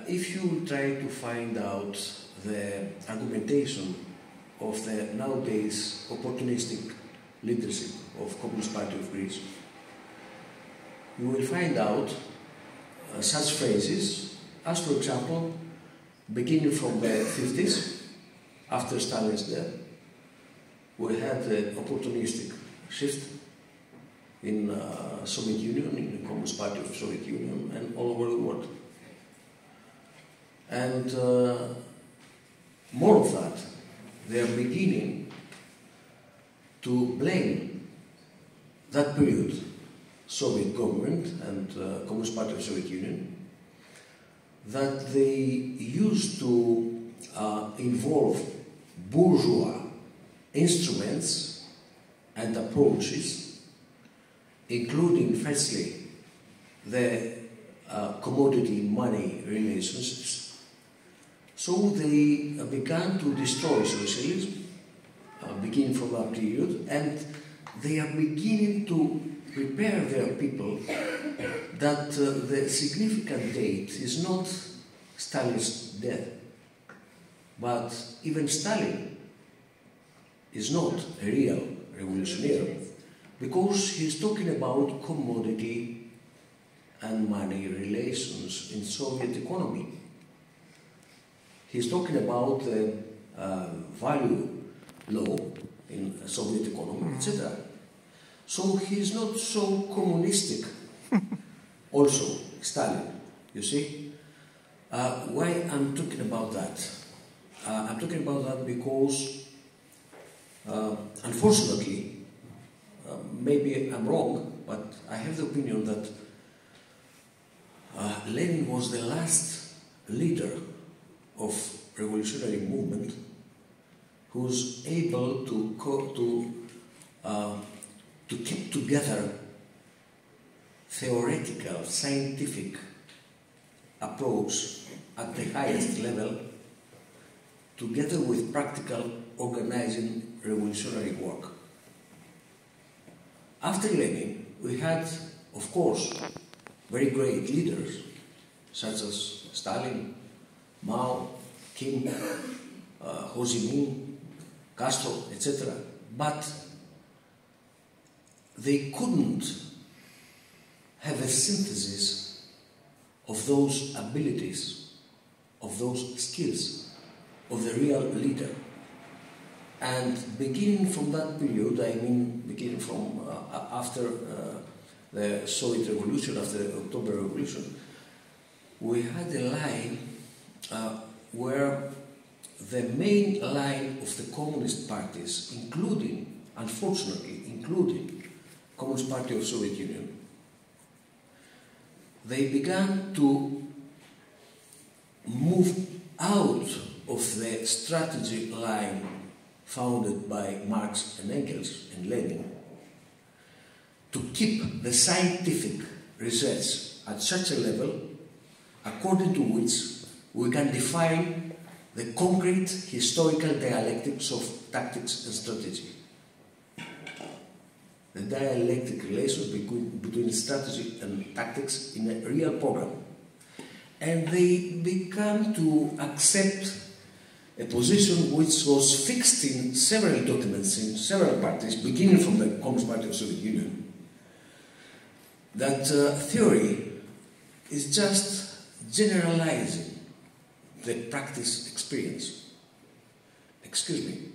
if you try to find out the argumentation of the nowadays opportunistic leadership of Communist Party of Greece, you will find out such phrases as, for example, beginning from the 50s, after Stalin's death, we had the opportunistic shift in Soviet Union, in the Communist Party of Soviet Union, and all over the world. And more of that, they are beginning to blame that period, Soviet government and Communist Party of Soviet Union, that they used to involve bourgeois instruments and approaches, including firstly the commodity money relationships. So they began to destroy socialism, beginning from that period, and they are beginning to prepare their people that the significant date is not Stalin's death, but even Stalin is not a real revolutionary, because he's talking about commodity and money relations in Soviet economy. He's talking about the value law in Soviet economy, etc. So he's not so communistic. Also, Stalin, you see? Why I'm talking about that? I'm talking about that because, unfortunately, maybe I'm wrong, but I have the opinion that Lenin was the last leader of revolutionary movement who's able to keep together theoretical, scientific approach at the highest level, together with practical organizing revolutionary work. After Lenin, we had, of course, very great leaders, such as Stalin, Mao, Kim, Ho Chi Minh, Castro, etc. But they couldn't have a synthesis of those abilities, of those skills, of the real leader. And beginning from that period, I mean beginning from after the Soviet Revolution, after the October Revolution, we had a line where the main line of the communist parties, including, unfortunately, including Communist Party of Soviet Union, they began to move out of the strategy line founded by Marx and Engels and Lenin to keep the scientific research at such a level according to which we can define the concrete historical dialectics of tactics and strategy. The dialectic relations between strategy and tactics in a real program. And they began to accept a position which was fixed in several documents, in several parties, beginning from the Communist Party of the Soviet Union, that theory is just generalizing the practice experience. Excuse me,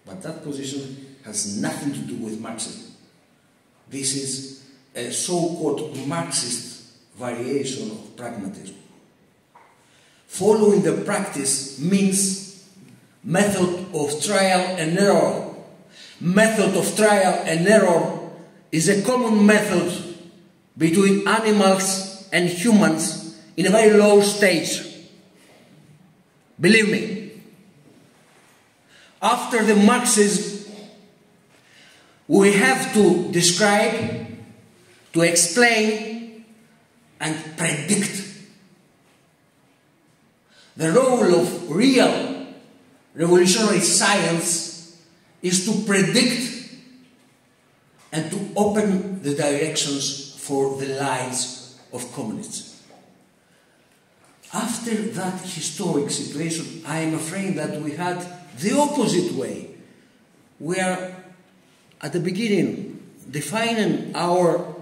but that position has nothing to do with Marxism. This is a so-called Marxist variation of pragmatism. Following the practice means method of trial and error. Method of trial and error is a common method between animals and humans in a very low stage. Believe me. After the Marxism, we have to describe, to explain, and predict. The role of real revolutionary science is to predict and to open the directions for the lines of communism. After that historic situation, I am afraid that we had the opposite way, where at the beginning, defining our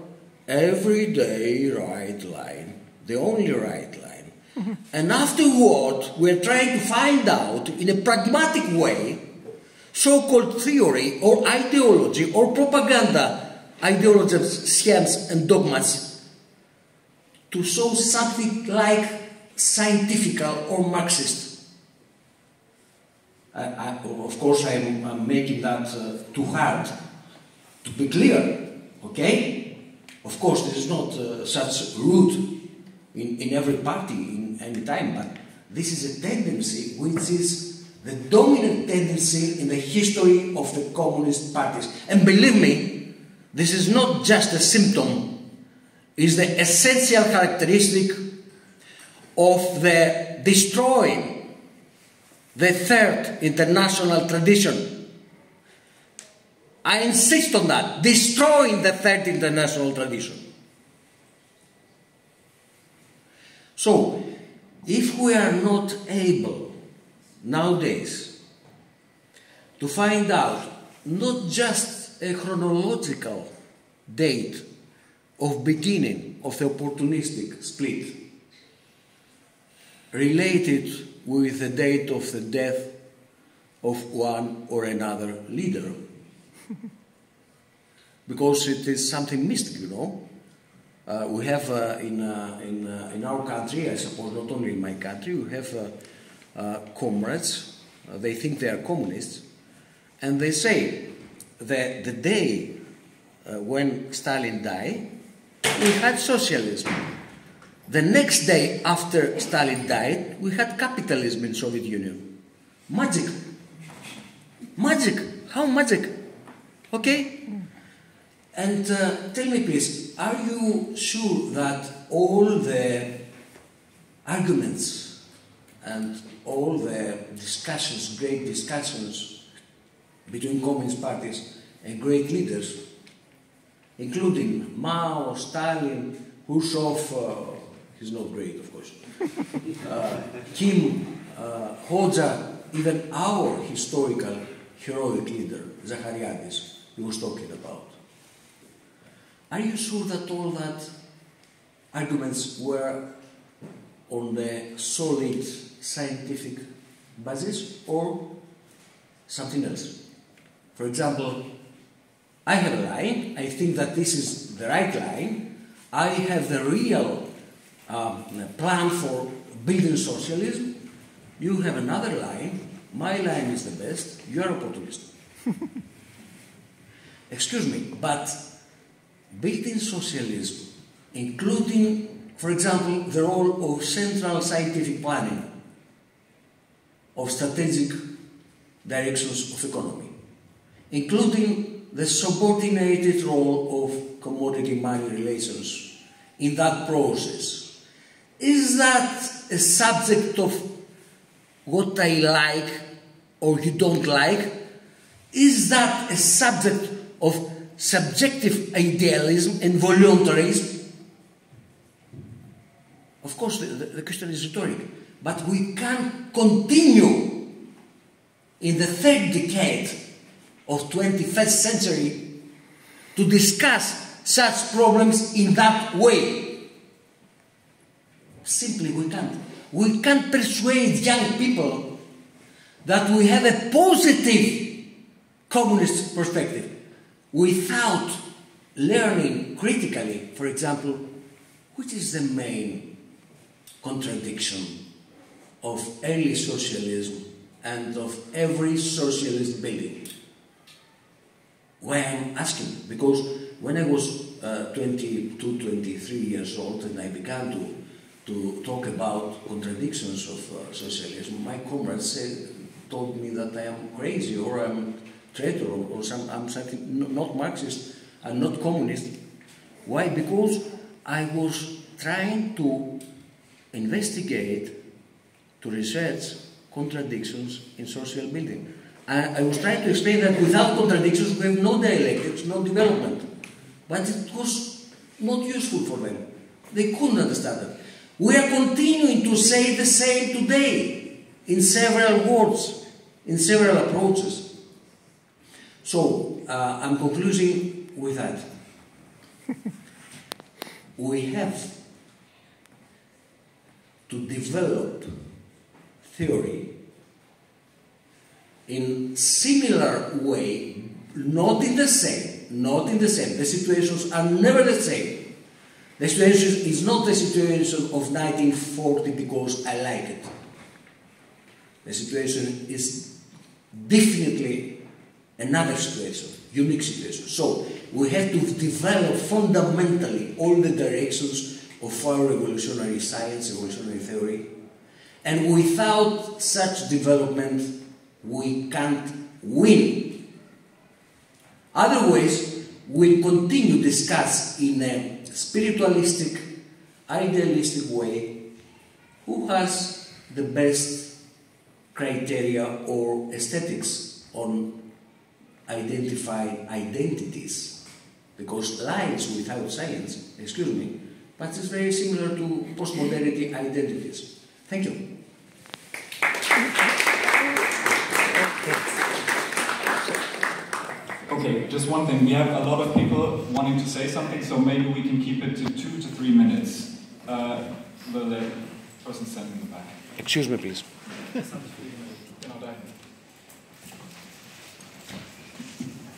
everyday right line, the only right line, and afterward we're trying to find out in a pragmatic way so-called theory or ideology or propaganda ideologies, schemes and dogmas to show something like scientific or Marxist. Of course, I'm making that too hard to be clear, okay? Of course, this is not such route in every party in any time, but this is a tendency which is the dominant tendency in the history of the communist parties. And believe me, this is not just a symptom, is the essential characteristic of the destroying the third international tradition. I insist on that, destroying the third international tradition. So, if we are not able nowadays to find out not just a chronological date of beginning of the opportunistic split related with the date of the death of one or another leader, because it is something mystic, you know. We have in our country, I suppose not only in my country, we have comrades, they think they are communists, and they say that the day when Stalin died, we had socialism. The next day after Stalin died, we had capitalism in Soviet Union. Magic. Magic. How magic? Okay? And tell me please, are you sure that all the arguments and all the discussions, great discussions between communist parties and great leaders, including Mao, Stalin, Khrushchev, he's not great, of course, Kim, Hoxha, even our historical heroic leader, Zachariadis, he was talking about. Are you sure that all that arguments were on the solid scientific basis or something else? For example, I have a line, I think that this is the right line, I have the real plan for building socialism, you have another line, my line is the best, you are opportunist. Excuse me, but building socialism, including, for example, the role of central scientific planning, of strategic directions of economy, including the subordinated role of commodity-money relations in that process. Is that a subject of what I like or you don't like? Is that a subject of subjective idealism and voluntarism? Of course, the question is rhetoric, but we can't continue in the third decade of 21st century to discuss such problems in that way. Simply we can't. We can't persuade young people that we have a positive communist perspective without learning critically, for example, which is the main contradiction of early socialism and of every socialist building. Why I'm asking? Because when I was 22, 23 years old and I began to talk about contradictions of socialism, my comrades told me that I am crazy or I'm a traitor or I'm something not Marxist, I'm not communist. Why? Because I was trying to investigate, to research contradictions in social building. I was trying to explain that without contradictions we have no dialectics, no development. But it was not useful for them. They couldn't understand it. We are continuing to say the same today in several words, in several approaches. So, I'm concluding with that. We have to develop theory in similar way, not in the same. The situations are never the same. The situation is not the situation of 1940 because I like it. The situation is definitely another situation, unique situation. So we have to develop fundamentally all the directions of our revolutionary science, revolutionary theory, and without such development we can't win. Otherwise, will continue to discuss in a spiritualistic, idealistic way who has the best criteria or aesthetics on identifying identities. Because lies without science, excuse me, but it's very similar to postmodernity identities. Thank you. Okay, just one thing. We have a lot of people wanting to say something, so maybe we can keep it to 2 to 3 minutes. The person standing in the back. Excuse me, please.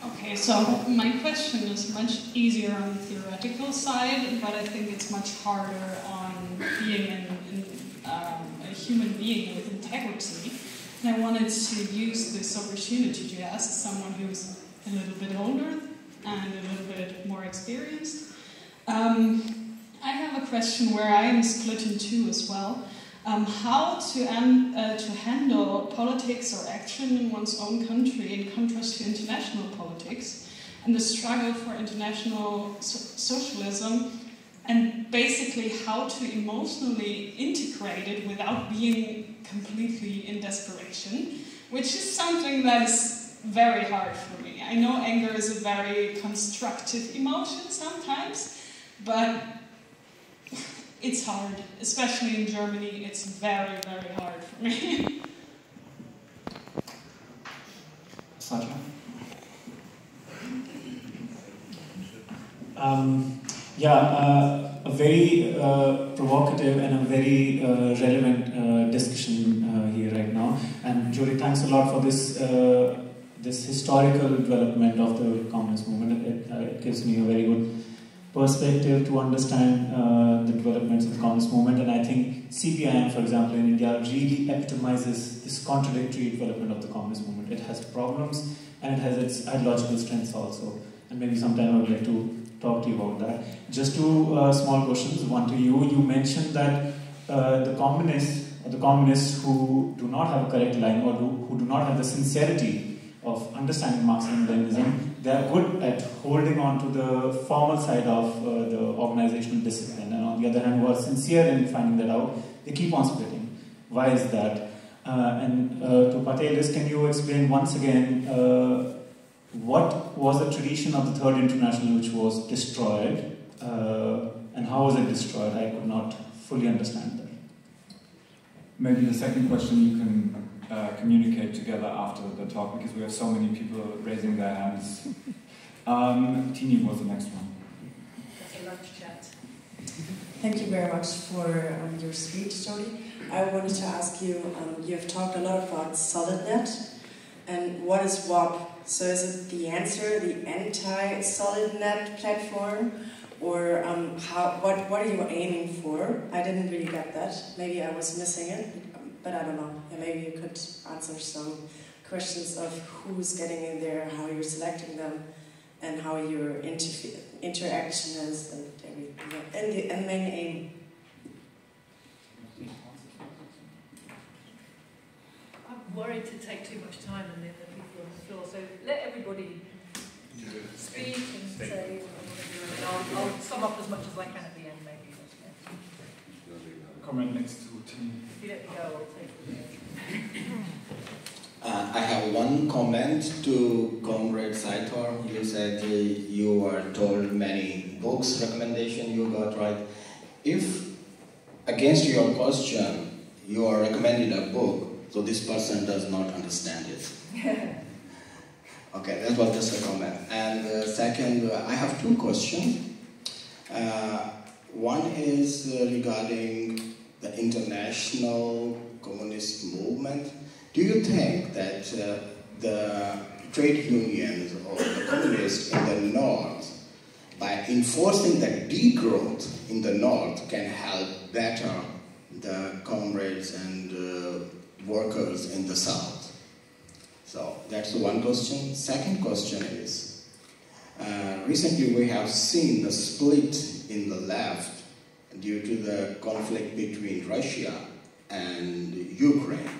Okay, so my question is much easier on the theoretical side, but I think it's much harder on being a human being with integrity. And I wanted to use this opportunity to ask someone who's a little bit older and a little bit more experienced. I have a question where I am split in two as well. How to handle politics or action in one's own country in contrast to international politics and the struggle for international socialism, and basically how to emotionally integrate it without being completely in desperation, which is something that is very hard for me. I know anger is a very constructive emotion sometimes, but it's hard, especially in Germany. It's very, very hard for me. Sasha? A very provocative and a very relevant discussion here right now. And Joti, thanks a lot for this this historical development of the communist movement. It gives me a very good perspective to understand the developments of the communist movement. And I think CPIM, for example, in India really epitomizes this contradictory development of the communist movement. It has problems and it has its ideological strengths also. And maybe sometime I would like to talk to you about that. Just two small questions, one to you. You mentioned that the communists who do not have a correct line or who do not have the sincerity of understanding Marxism and Leninism, they are good at holding on to the formal side of the organizational discipline, and on the other hand, who are sincere in finding that out, they keep on splitting. Why is that? To Patelis, can you explain once again what was the tradition of the Third International which was destroyed, and how was it destroyed? I could not fully understand that. Maybe the second question you can communicate together after the talk, because we have so many people raising their hands. Tini was the next one. That's a lunch chat. Thank you very much for your speech, Joti. I wanted to ask you, you've talked a lot about SolidNet, and what is W.A.P? So is it the answer, the anti-SolidNet platform, or what are you aiming for? I didn't really get that. Maybe I was missing it, but I don't know. Yeah, maybe you could answer some questions of who's getting in there, how you're selecting them, and how your interaction is, and everything. And the main aim. I'm worried to take too much time and leave the people on the floor, so let everybody speak and say whatever. I'll sum up as much as I can at the end, maybe. Comment next to Tini. If you let me go, I'll take it. I have one comment to Comrade Saitor. You said you were told many books recommendation you got right. If, against your question, you are recommended a book, so this person does not understand it. Okay, that was just a comment. And second, I have two questions. One is regarding the international communist movement. Do you think that the trade unions or the communists in the North, by enforcing the degrowth in the North, can help better the comrades and workers in the South? So that's one question. Second question is, recently we have seen the split in the left due to the conflict between Russia and Ukraine.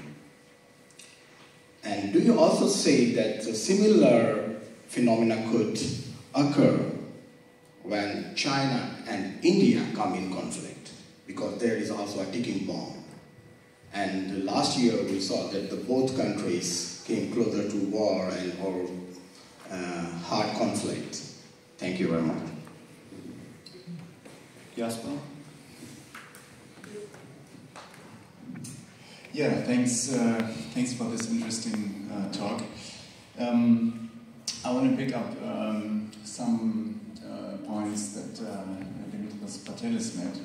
And do you also say that a similar phenomena could occur when China and India come in conflict, because there is also a ticking bomb. And last year we saw that both countries came closer to war and or hard conflict. Thank you very much. Jasper? Yeah, thanks for this interesting talk. I want to pick up some points that Dimitris Patelis made.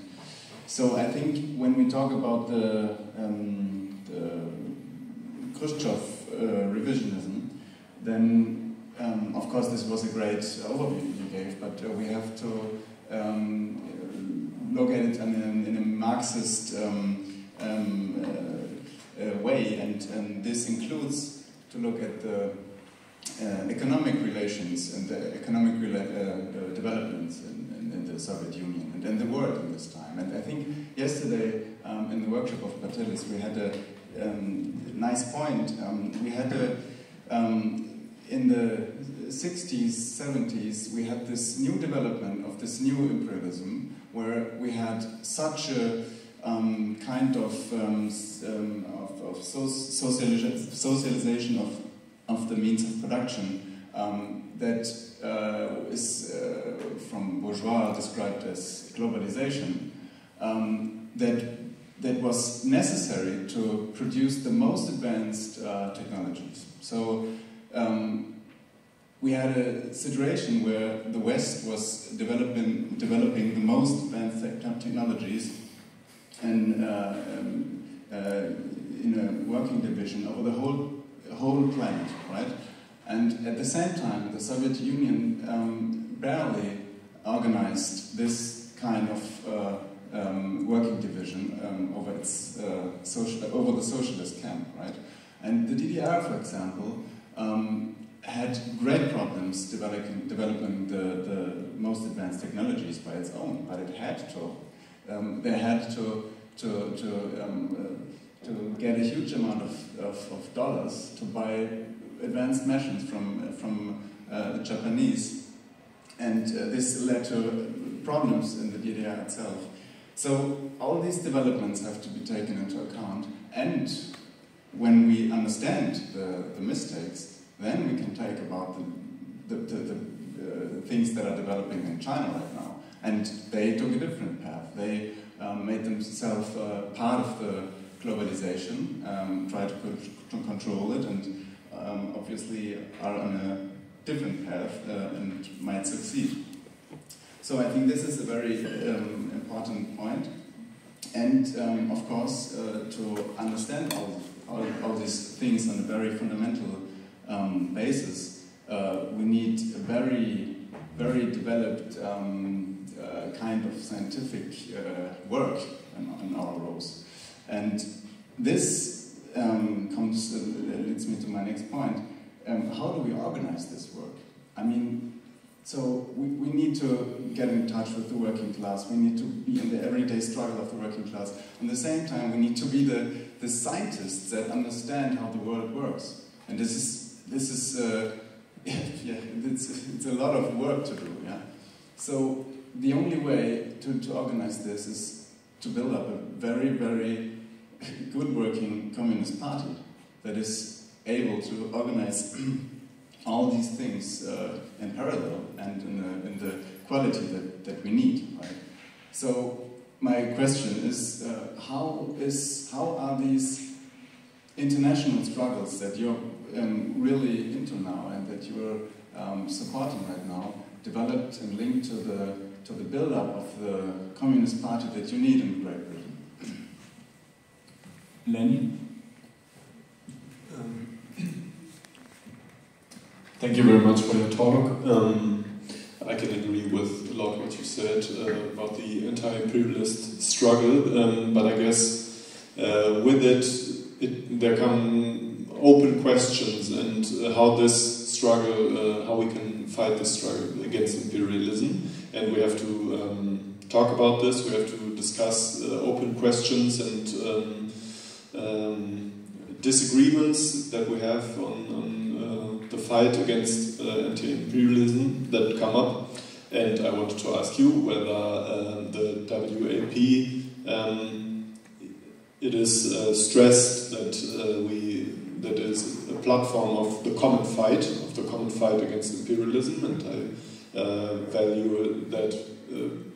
So I think when we talk about the Khrushchev revisionism, then of course this was a great overview you gave, but we have to look at it in a Marxist way, and this includes to look at the economic relations and the economic developments in the Soviet Union and in the world in this time. And I think yesterday in the workshop of Patelis we had a nice point. We had in the 60s, 70s, we had this new development of this new imperialism where we had such a kind of socialization of the means of production that is from bourgeois described as globalization, that was necessary to produce the most advanced technologies. So we had a situation where the West was developing the most advanced technologies and in a working division over the whole planet, right? And at the same time, the Soviet Union barely organized this kind of working division over its over the socialist camp, right? And the DDR, for example, had great problems developing the most advanced technologies by its own, but it had to. They had to get a huge amount of dollars to buy advanced machines from the Japanese, and this led to problems in the DDR itself. So all these developments have to be taken into account, and when we understand the mistakes, then we can take about the things that are developing in China right now. And they took a different path. They made themselves part of the globalization, tried to control it, and obviously are on a different path and might succeed. So I think this is a very important point. And of course, to understand all these things on a very fundamental basis, we need a very, very developed kind of scientific work in our roles. And this leads me to my next point. How do we organize this work? I mean, so we need to get in touch with the working class. We need to be in the everyday struggle of the working class. At the same time, we need to be the scientists that understand how the world works. And this is it's a lot of work to do. Yeah. So the only way to organize this is to build up a very, very good working communist party that is able to organize all these things in parallel and in the quality that we need, right? So my question is, how are these international struggles that you're really into now and that you're supporting right now developed and linked to the build-up of the Communist Party that you need in Great Britain? Lenny? Thank you very much for your talk. I can agree with a lot what you said about the anti-imperialist struggle, but I guess with it there come open questions and how this struggle, how we can fight this struggle against imperialism, and we have to talk about this. We have to discuss open questions and disagreements that we have on the fight against anti-imperialism that come up, and I wanted to ask you whether the W.A.P. It is stressed that that is a platform of the common fight against imperialism, and I value that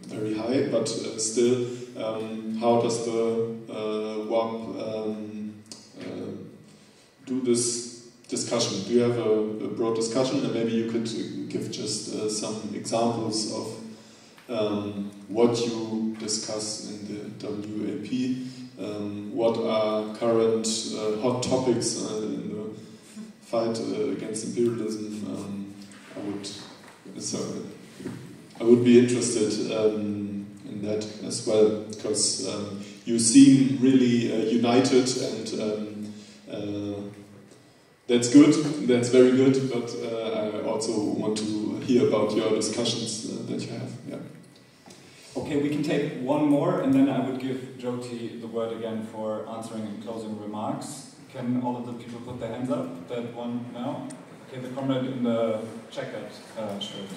very high. But still, how does the W.A.P. Do this discussion? Do you have a broad discussion, and maybe you could give just some examples of what you discuss in the W.A.P. What are current hot topics in the fight against imperialism? I would be interested in that as well, because you seem really united, and that's good, that's very good, but I also want to hear about your discussions that you have. Yeah. Okay, we can take one more, and then I would give Joti the word again for answering and closing remarks. Can all of the people put their hands up? That one now? Okay, the comrade in the checkered shirt.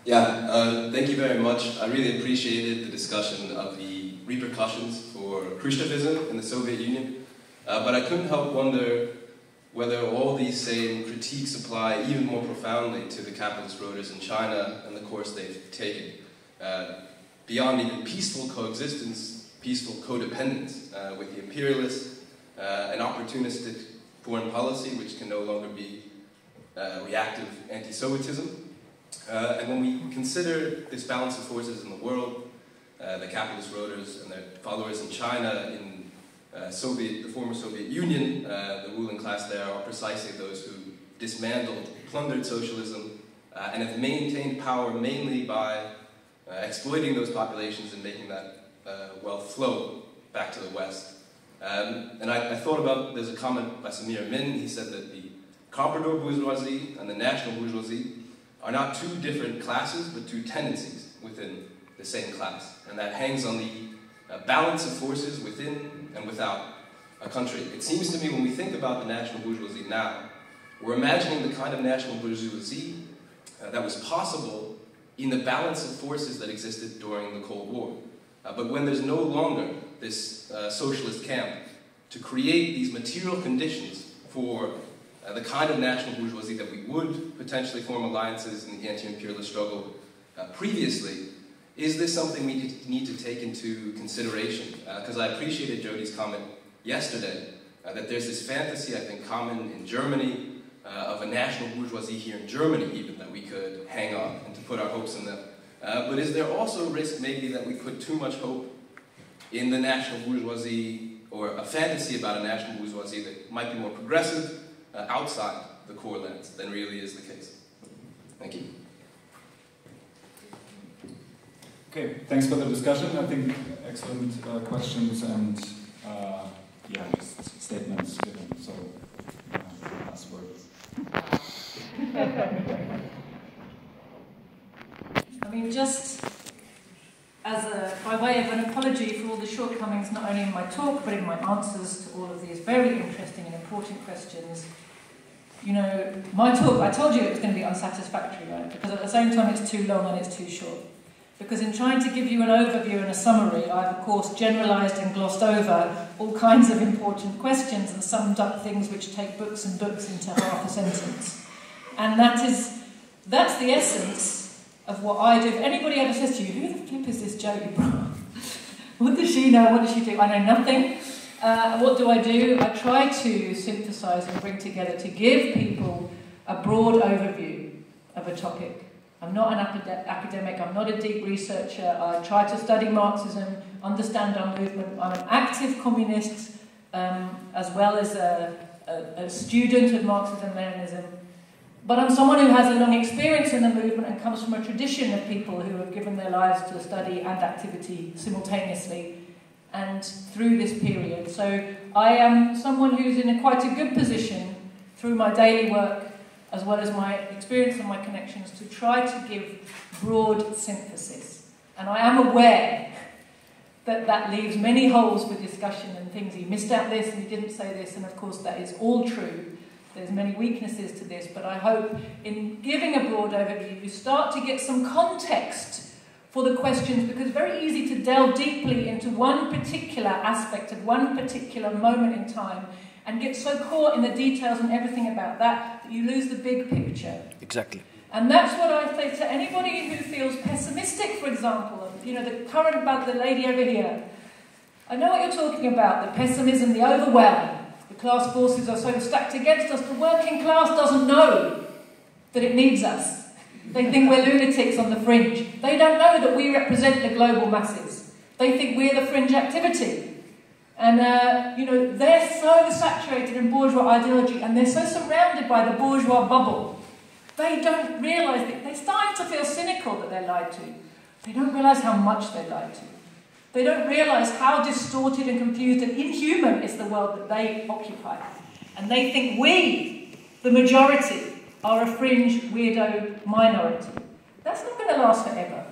Yeah, thank you very much. I really appreciated the discussion of the repercussions for Khrushchevism in the Soviet Union, but I couldn't help wonder whether all these same critiques apply even more profoundly to the capitalist rotors in China and the course they've taken. Beyond even peaceful coexistence, peaceful codependence with the imperialists, an opportunistic foreign policy which can no longer be reactive anti-Sovietism. And when we consider this balance of forces in the world, the capitalist rotors and their followers in China, in the former Soviet Union, the ruling class there are precisely those who dismantled, plundered socialism, and have maintained power mainly by exploiting those populations and making that wealth flow back to the West. And I thought about, there's a comment by Samir Min, he said that the comprador bourgeoisie and the national bourgeoisie are not two different classes, but two tendencies within the same class. And that hangs on the balance of forces within and without a country. It seems to me when we think about the national bourgeoisie now, we're imagining the kind of national bourgeoisie that was possible in the balance of forces that existed during the Cold War. But when there's no longer this socialist camp to create these material conditions for the kind of national bourgeoisie that we would potentially form alliances in the anti-imperialist struggle previously, is this something we need to take into consideration? Because I appreciated Joti's comment yesterday that there's this fantasy, I think, common in Germany of a national bourgeoisie here in Germany even that we could hang on and to put our hopes in them. But is there also a risk maybe that we put too much hope in the national bourgeoisie, or a fantasy about a national bourgeoisie that might be more progressive outside the core lens than really is the case? Thank you. Okay, thanks for the discussion. I think excellent questions and just statements given. So, last words. I mean, just as by way of an apology for all the shortcomings, not only in my talk, but in my answers to all of these very interesting and important questions. You know, my talk, I told you it was going to be unsatisfactory, right? Because at the same time it's too long and it's too short. Because in trying to give you an overview and a summary, I've of course generalised and glossed over all kinds of important questions and summed up things which take books and books into half a sentence. And that's the essence of what I do. If anybody ever says to you, who the flip is this Joti Brar? What does she know? What does she do? I know nothing. What do? I try to synthesise and bring together to give people a broad overview of a topic. I'm not an academic, I'm not a deep researcher. I try to study Marxism, understand our movement. I'm an active communist as well as a student of Marxism-Leninism. But I'm someone who has a long experience in the movement and comes from a tradition of people who have given their lives to study and activity simultaneously and through this period. So I am someone who's in quite a good position through my daily work as well as my experience and my connections to try to give broad synthesis. And I am aware that leaves many holes for discussion and things. He missed out this and he didn't say this, and of course that is all true. There's many weaknesses to this, but I hope in giving a broad overview you start to get some context for the questions, because it's very easy to delve deeply into one particular aspect of one particular moment in time and get so caught in the details and everything about that that you lose the big picture. Exactly. And that's what I say to anybody who feels pessimistic, for example, you know, the current about the lady over here. I know what you're talking about, the pessimism, the overwhelm. The class forces are so stacked against us. The working class doesn't know that it needs us. They think we're lunatics on the fringe. They don't know that we represent the global masses. They think we're the fringe activity. And, you know, they're so saturated in bourgeois ideology and they're so surrounded by the bourgeois bubble. They don't realise that they're starting to feel cynical that they're lied to. They don't realise how much they're lied to. They don't realise how distorted and confused and inhuman is the world that they occupy. And they think we, the majority, are a fringe, weirdo minority. That's not going to last forever.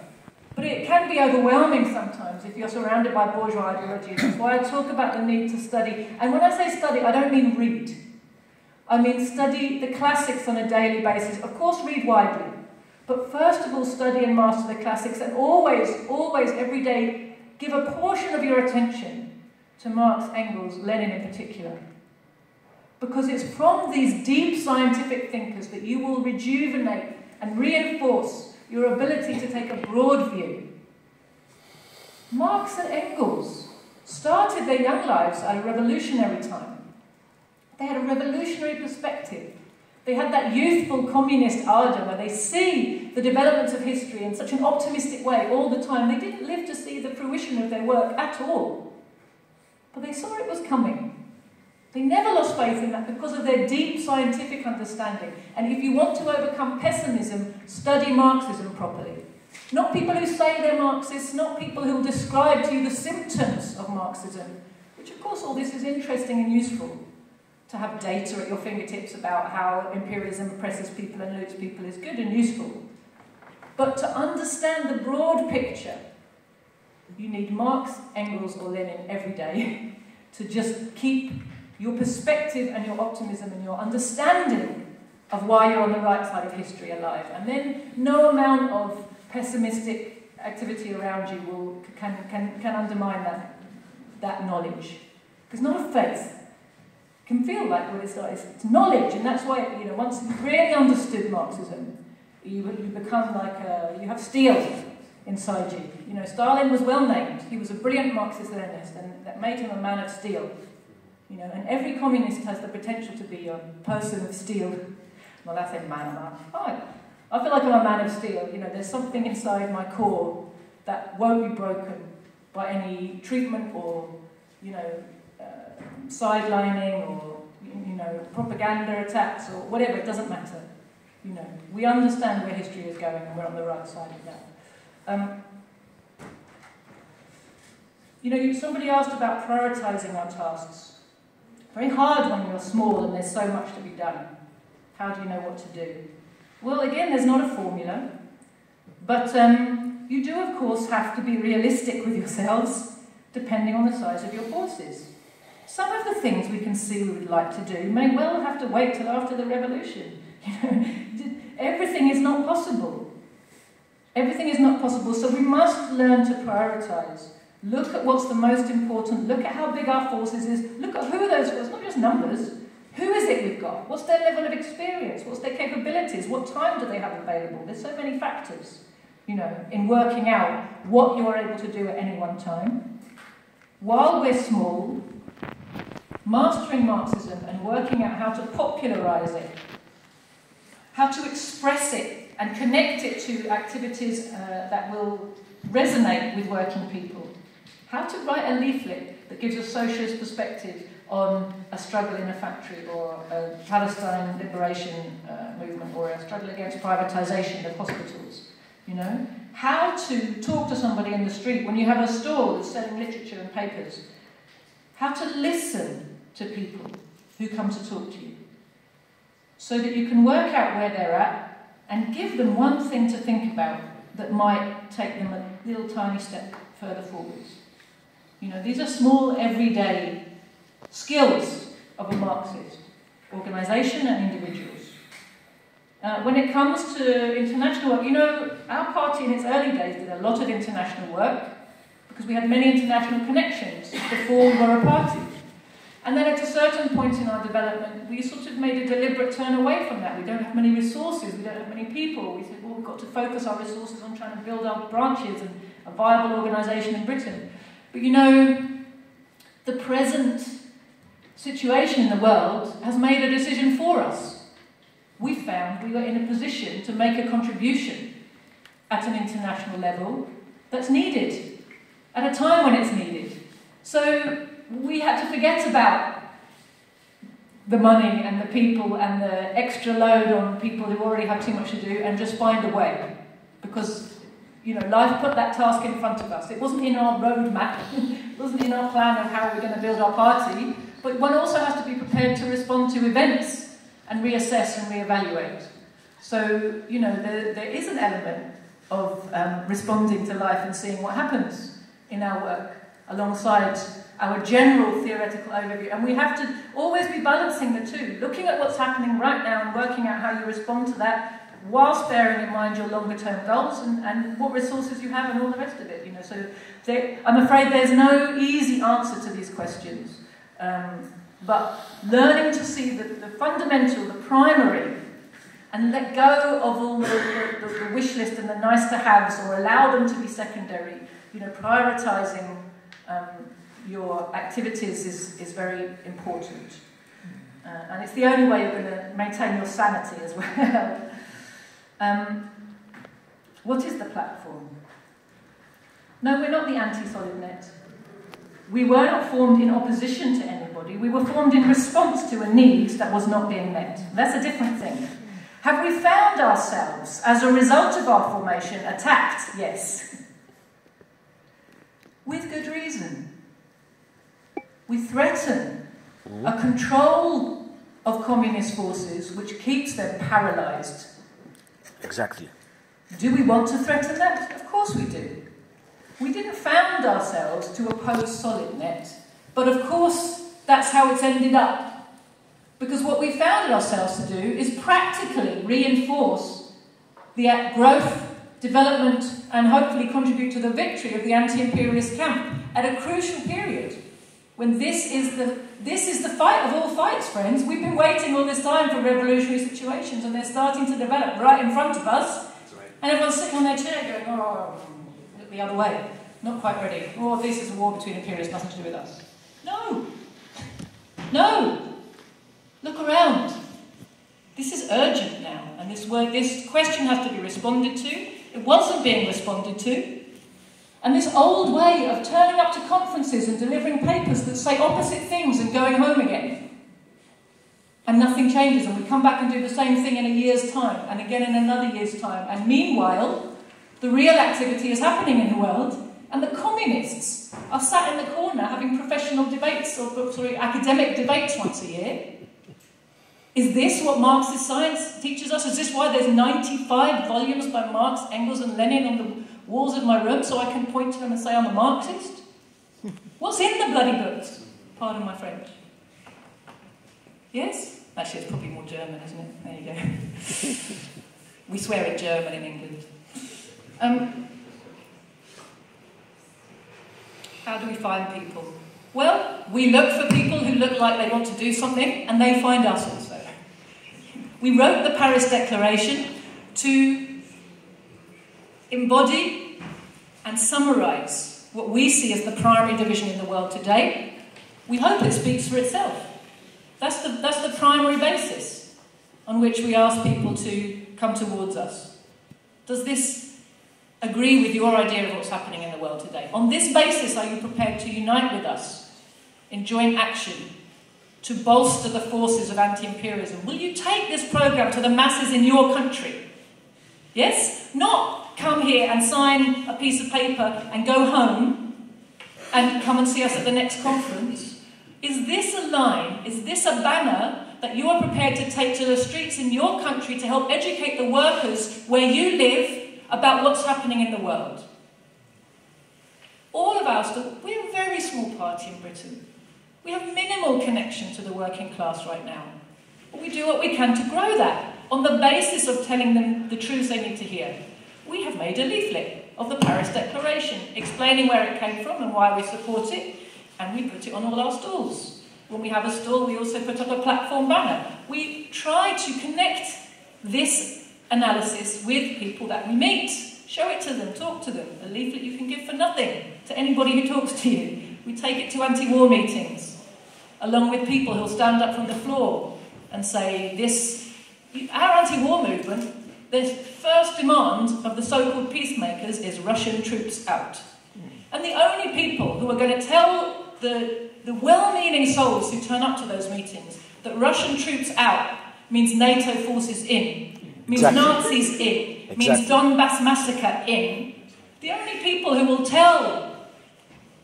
But it can be overwhelming sometimes if you're surrounded by bourgeois ideology. That's why I talk about the need to study. And when I say study, I don't mean read. I mean study the classics on a daily basis. Of course, read widely. But first of all, study and master the classics. And always, always, every day, give a portion of your attention to Marx, Engels, Lenin in particular. Because it's from these deep scientific thinkers that you will rejuvenate and reinforce your ability to take a broad view. Marx and Engels started their young lives at a revolutionary time. They had a revolutionary perspective. They had that youthful communist ardour where they see the developments of history in such an optimistic way all the time. They didn't live to see the fruition of their work at all. But they saw it was coming. They never lost faith in that because of their deep scientific understanding. And if you want to overcome pessimism, study Marxism properly. Not people who say they're Marxists, not people who will describe to you the symptoms of Marxism, which of course all this is interesting and useful. To have data at your fingertips about how imperialism oppresses people and loots people is good and useful. But to understand the broad picture, you need Marx, Engels or Lenin every day to just keep your perspective and your optimism and your understanding of why you're on the right side of history alive. And then no amount of pessimistic activity around you can undermine that knowledge. Because not a faith. It can feel like what it's like. It's knowledge, and that's why, you know, once you've really understood Marxism, you become like you have steel inside you. You know, Stalin was well named. He was a brilliant Marxist-Leninist, and that made him a man of steel. You know, and every communist has the potential to be a person of steel. Well, that's a man. I feel like I'm a man of steel. You know, there's something inside my core that won't be broken by any treatment or, you know, sidelining or, you know, propaganda attacks or whatever. It doesn't matter. You know, we understand where history is going and we're on the right side of that. You know, somebody asked about prioritising our tasks. Very hard when you're small and there's so much to be done. How do you know what to do? Well, again, there's not a formula. But you do, of course, have to be realistic with yourselves, depending on the size of your forces. Some of the things we can see we would like to do may well have to wait till after the revolution. You know, everything is not possible. Everything is not possible, so we must learn to prioritise. Look at what's the most important, look at how big our forces is, look at who are those forces, not just numbers. Who is it we've got? What's their level of experience? What's their capabilities? What time do they have available? There's so many factors, you know, in working out what you are able to do at any one time. While we're small, mastering Marxism and working out how to popularise it, how to express it and connect it to activities that will resonate with working people. How to write a leaflet that gives a socialist perspective on a struggle in a factory or a Palestine liberation movement or a struggle against privatisation of hospitals, you know? How to talk to somebody in the street when you have a store that's selling literature and papers. How to listen to people who come to talk to you so that you can work out where they're at and give them one thing to think about that might take them a little tiny step further forwards. You know, these are small, everyday skills of a Marxist organisation and individuals. When it comes to international work, you know, our party in its early days did a lot of international work because we had many international connections before we were a party. And then at a certain point in our development, we sort of made a deliberate turn away from that. We don't have many resources, we don't have many people. We said, well, we've got to focus our resources on trying to build our branches and a viable organisation in Britain. But you know, the present situation in the world has made a decision for us. We found we were in a position to make a contribution at an international level that's needed, at a time when it's needed. So we had to forget about the money and the people and the extra load on people who already have too much to do and just find a way. Because, you know, life put that task in front of us. It wasn't in our roadmap, it wasn't in our plan of how we're going to build our party, but one also has to be prepared to respond to events and reassess and reevaluate. So, you know, there is an element of responding to life and seeing what happens in our work alongside our general theoretical overview. And we have to always be balancing the two, looking at what's happening right now and working out how you respond to that, whilst bearing in mind your longer-term goals and what resources you have and all the rest of it. You know, so I'm afraid there's no easy answer to these questions. But learning to see the fundamental, the primary, and let go of all the wish list and the nice-to-haves, or allow them to be secondary. You know, prioritising your activities is very important. And it's the only way you're going to maintain your sanity as well. What is the platform? No, we're not the anti-solid net. We were not formed in opposition to anybody. We were formed in response to a need that was not being met. That's a different thing. Have we found ourselves, as a result of our formation, attacked? Yes. With good reason. We threaten a control of communist forces which keeps them paralysed. Exactly. Do we want to threaten that? Of course we do. We didn't found ourselves to oppose SolidNet, but of course that's how it's ended up. Because what we founded ourselves to do is practically reinforce the growth, development, and hopefully contribute to the victory of the anti-imperialist camp at a crucial period. When this is the fight of all fights, friends. We've been waiting all this time for revolutionary situations, and they're starting to develop right in front of us. That's right. And everyone's sitting on their chair going, oh, look the other way. Not quite ready. Oh, this is a war between imperialists, nothing to do with us. No. No. Look around. This is urgent now, and this question has to be responded to. It wasn't being responded to. And this old way of turning up to conferences and delivering papers that say opposite things and going home again, and nothing changes, and we come back and do the same thing in a year's time, and again in another year's time, and meanwhile, the real activity is happening in the world, and the communists are sat in the corner having professional debates, academic debates once a year. Is this what Marxist science teaches us? Is this why there's 95 volumes by Marx, Engels and Lenin on the walls of my room so I can point to them and say I'm a Marxist? What's in the bloody books? Pardon my French. Yes? Actually, it's probably more German, isn't it? There you go. We swear in German in England. How do we find people? Well, we look for people who look like they want to do something, and they find us also. We wrote the Paris Declaration to embody and summarise what we see as the primary division in the world today. We hope it speaks for itself. That's the primary basis on which we ask people to come towards us. Does this agree with your idea of what's happening in the world today? On this basis, are you prepared to unite with us in joint action to bolster the forces of anti-imperialism? Will you take this programme to the masses in your country? Yes? Not come here and sign a piece of paper and go home and come and see us at the next conference. Is this a line, is this a banner that you are prepared to take to the streets in your country to help educate the workers where you live about what's happening in the world? All of our stalls, we're a very small party in Britain. We have minimal connection to the working class right now. But we do what we can to grow that on the basis of telling them the truths they need to hear. We have made a leaflet of the Paris Declaration, explaining where it came from and why we support it, and we put it on all our stalls. When we have a stall, we also put up a platform banner. We try to connect this analysis with people that we meet. Show it to them, talk to them. A leaflet you can give for nothing to anybody who talks to you. We take it to anti-war meetings, along with people who'll stand up from the floor and say, our anti-war movement, the first demand of the so-called peacemakers is Russian troops out. And the only people who are going to tell the well-meaning souls who turn up to those meetings that Russian troops out means NATO forces in, means Nazis in, means Donbass massacre in. The only people who will tell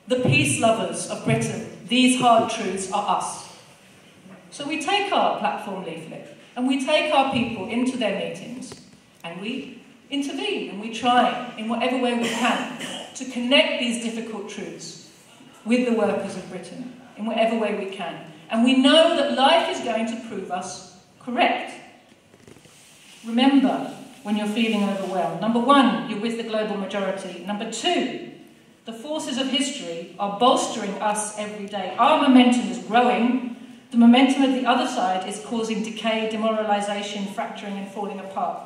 the peace lovers of Britain these hard truths are us. So we take our platform leaflet and we take our people into their meetings and we intervene and we try in whatever way we can to connect these difficult truths with the workers of Britain in whatever way we can. And we know that life is going to prove us correct. Remember, when you're feeling overwhelmed, number one, you're with the global majority. Number two, the forces of history are bolstering us every day. Our momentum is growing. The momentum of the other side is causing decay, demoralization, fracturing and falling apart.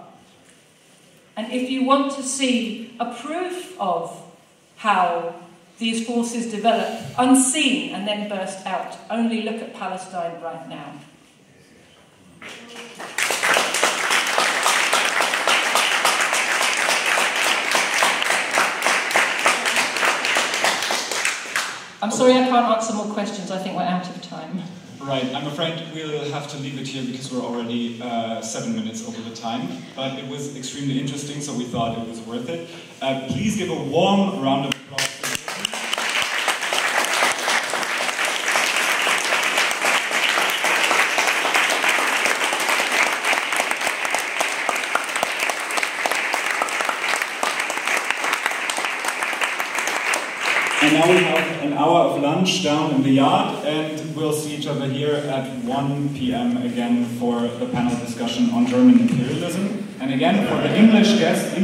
And if you want to see a proof of how these forces develop unseen and then burst out, only look at Palestine right now. I'm sorry I can't answer more questions. I think we're out of time. Right, I'm afraid we'll have to leave it here because we're already 7 minutes over the time. But it was extremely interesting, so we thought it was worth it. Please give a warm round of applause. And now we have an hour of lunch down in the yard, and we'll see each other here at 1 p.m. again for the panel discussion on German imperialism. And again, for the English guests,